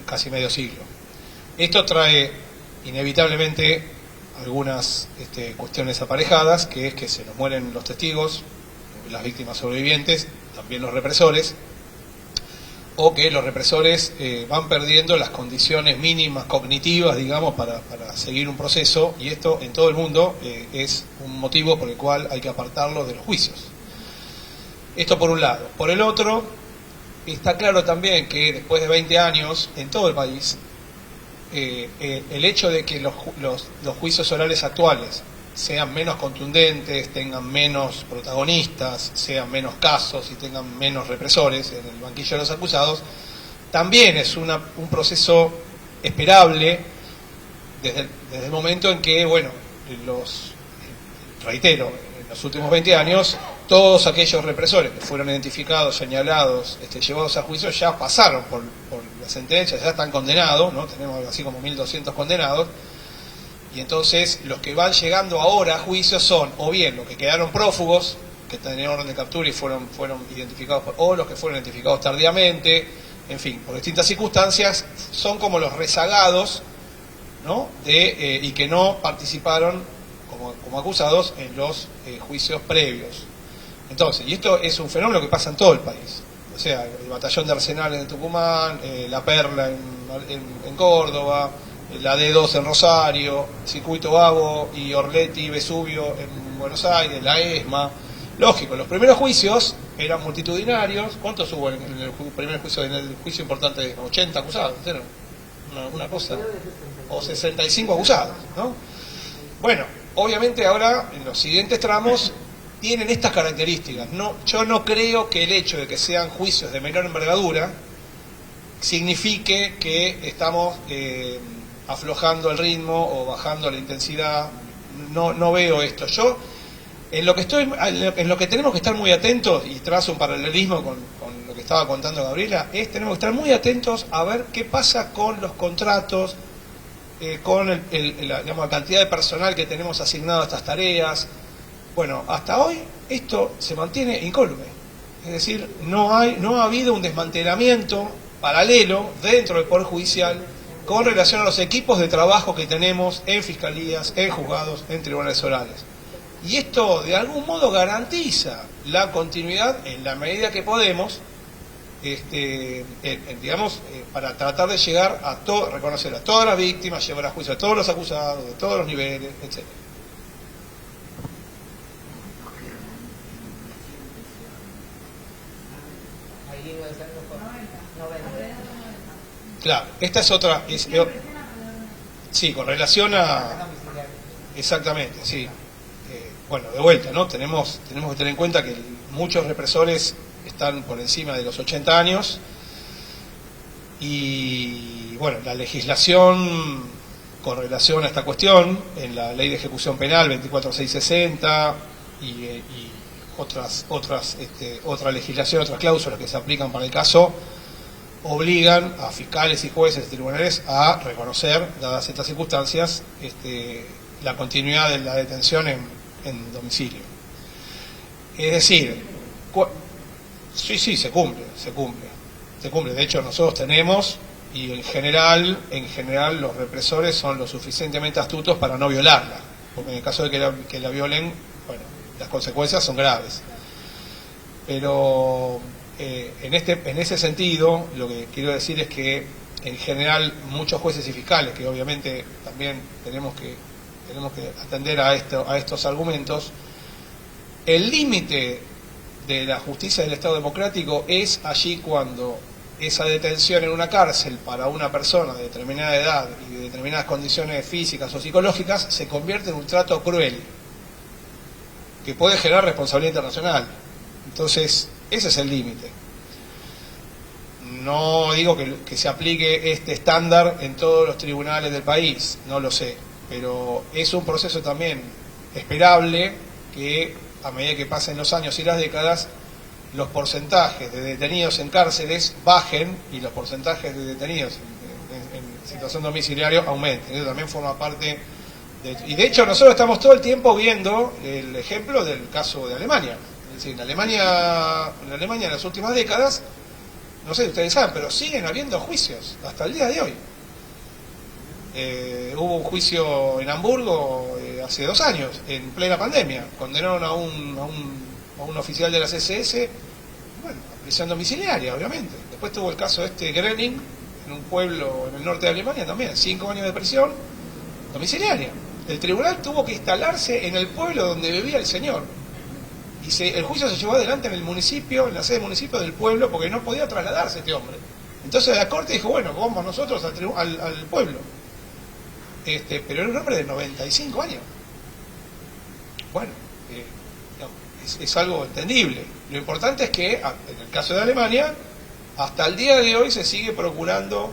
casi medio siglo. Esto trae inevitablemente algunas cuestiones aparejadas, que es que se nos mueren los testigos, las víctimas sobrevivientes, también los represores, o que los represores van perdiendo las condiciones mínimas cognitivas, digamos, para seguir un proceso, y esto en todo el mundo es un motivo por el cual hay que apartarlos de los juicios. Esto por un lado. Por el otro, está claro también que después de 20 años, en todo el país, el hecho de que los juicios orales actuales sean menos contundentes, tengan menos protagonistas, sean menos casos y tengan menos represores en el banquillo de los acusados, también es un proceso esperable desde el momento en que, bueno, reitero, en los últimos 20 años, todos aquellos represores que fueron identificados, señalados, llevados a juicio, ya pasaron por la sentencia, ya están condenados, ¿no? Tenemos algo así como 1.200 condenados. Y entonces los que van llegando ahora a juicio son o bien los que quedaron prófugos, que tenían orden de captura y fueron identificados, o los que fueron identificados tardíamente, en fin, por distintas circunstancias, son como los rezagados, ¿no? Y que no participaron como acusados en los juicios previos. Entonces, y esto es un fenómeno que pasa en todo el país. O sea, el batallón de Arsenal en Tucumán, la Perla en Córdoba, la D2 en Rosario, Circuito Vago y Orletti y Vesubio en Buenos Aires, la ESMA. Lógico, los primeros juicios eran multitudinarios. ¿Cuántos hubo en el primer juicio? En el juicio importante, de 80 acusados, ¿no? Una cosa, o 65 acusados, ¿no? Bueno, obviamente ahora en los siguientes tramos tienen estas características. Yo no creo que el hecho de que sean juicios de menor envergadura signifique que estamos aflojando el ritmo o bajando la intensidad. No veo esto. Yo en lo que tenemos que estar muy atentos, y trazo un paralelismo con lo que estaba contando Gabriela, tenemos que estar muy atentos a ver qué pasa con los contratos, con la cantidad de personal que tenemos asignado a estas tareas. Bueno, hasta hoy esto se mantiene incólume, es decir, no ha habido un desmantelamiento paralelo dentro del Poder Judicial con relación a los equipos de trabajo que tenemos en fiscalías, en juzgados, en tribunales orales. Y esto de algún modo garantiza la continuidad en la medida que podemos, para tratar de llegar a reconocer a todas las víctimas, llevar a juicio a todos los acusados, de todos los niveles, etc. Claro, esta es otra. Sí, con relación a. Exactamente, sí. Bueno, de vuelta, ¿no? Tenemos que tener en cuenta que muchos represores están por encima de los 80 años y, bueno, la legislación con relación a esta cuestión, en la Ley de Ejecución Penal 24660 y otra legislación, otras cláusulas que se aplican para el caso, obligan a fiscales y jueces de tribunales a reconocer, dadas estas circunstancias, la continuidad de la detención en domicilio. Es decir, sí, se cumple. De hecho, nosotros tenemos, y en general los represores son lo suficientemente astutos para no violarla, porque en el caso de que la violen, bueno, las consecuencias son graves. Pero en ese sentido, lo que quiero decir es que en general muchos jueces y fiscales, que obviamente también tenemos que atender a estos argumentos, el límite de la justicia del Estado democrático es allí cuando esa detención en una cárcel para una persona de determinada edad y de determinadas condiciones físicas o psicológicas se convierte en un trato cruel que puede generar responsabilidad internacional. Entonces, ese es el límite. No digo que se aplique este estándar en todos los tribunales del país, no lo sé, pero es un proceso también esperable que a medida que pasen los años y las décadas, los porcentajes de detenidos en cárceles bajen y los porcentajes de detenidos en situación domiciliaria aumenten. Eso también forma parte y de hecho nosotros estamos todo el tiempo viendo el ejemplo del caso de Alemania. Es decir, en Alemania en las últimas décadas, no sé si ustedes saben, pero siguen habiendo juicios hasta el día de hoy. Hubo un juicio en Hamburgo hace 2 años, en plena pandemia. Condenaron a un oficial de la CSS, bueno, a prisión domiciliaria, obviamente. Después tuvo el caso Grening, en un pueblo en el norte de Alemania también, 5 años de prisión domiciliaria. El tribunal tuvo que instalarse en el pueblo donde vivía el señor. Y el juicio se llevó adelante en el municipio, en la sede del municipio del pueblo, porque no podía trasladarse este hombre. Entonces la corte dijo, bueno, vamos nosotros al pueblo. Pero era un hombre de 95 años. Bueno, es algo entendible. Lo importante es que, en el caso de Alemania, hasta el día de hoy se sigue procurando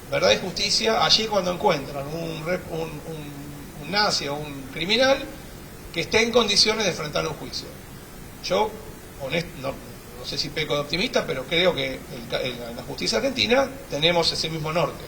verdad y justicia allí cuando encuentran un nazi o un criminal que esté en condiciones de enfrentar un juicio. Yo, no sé si peco de optimista, pero creo que en la justicia argentina tenemos ese mismo norte.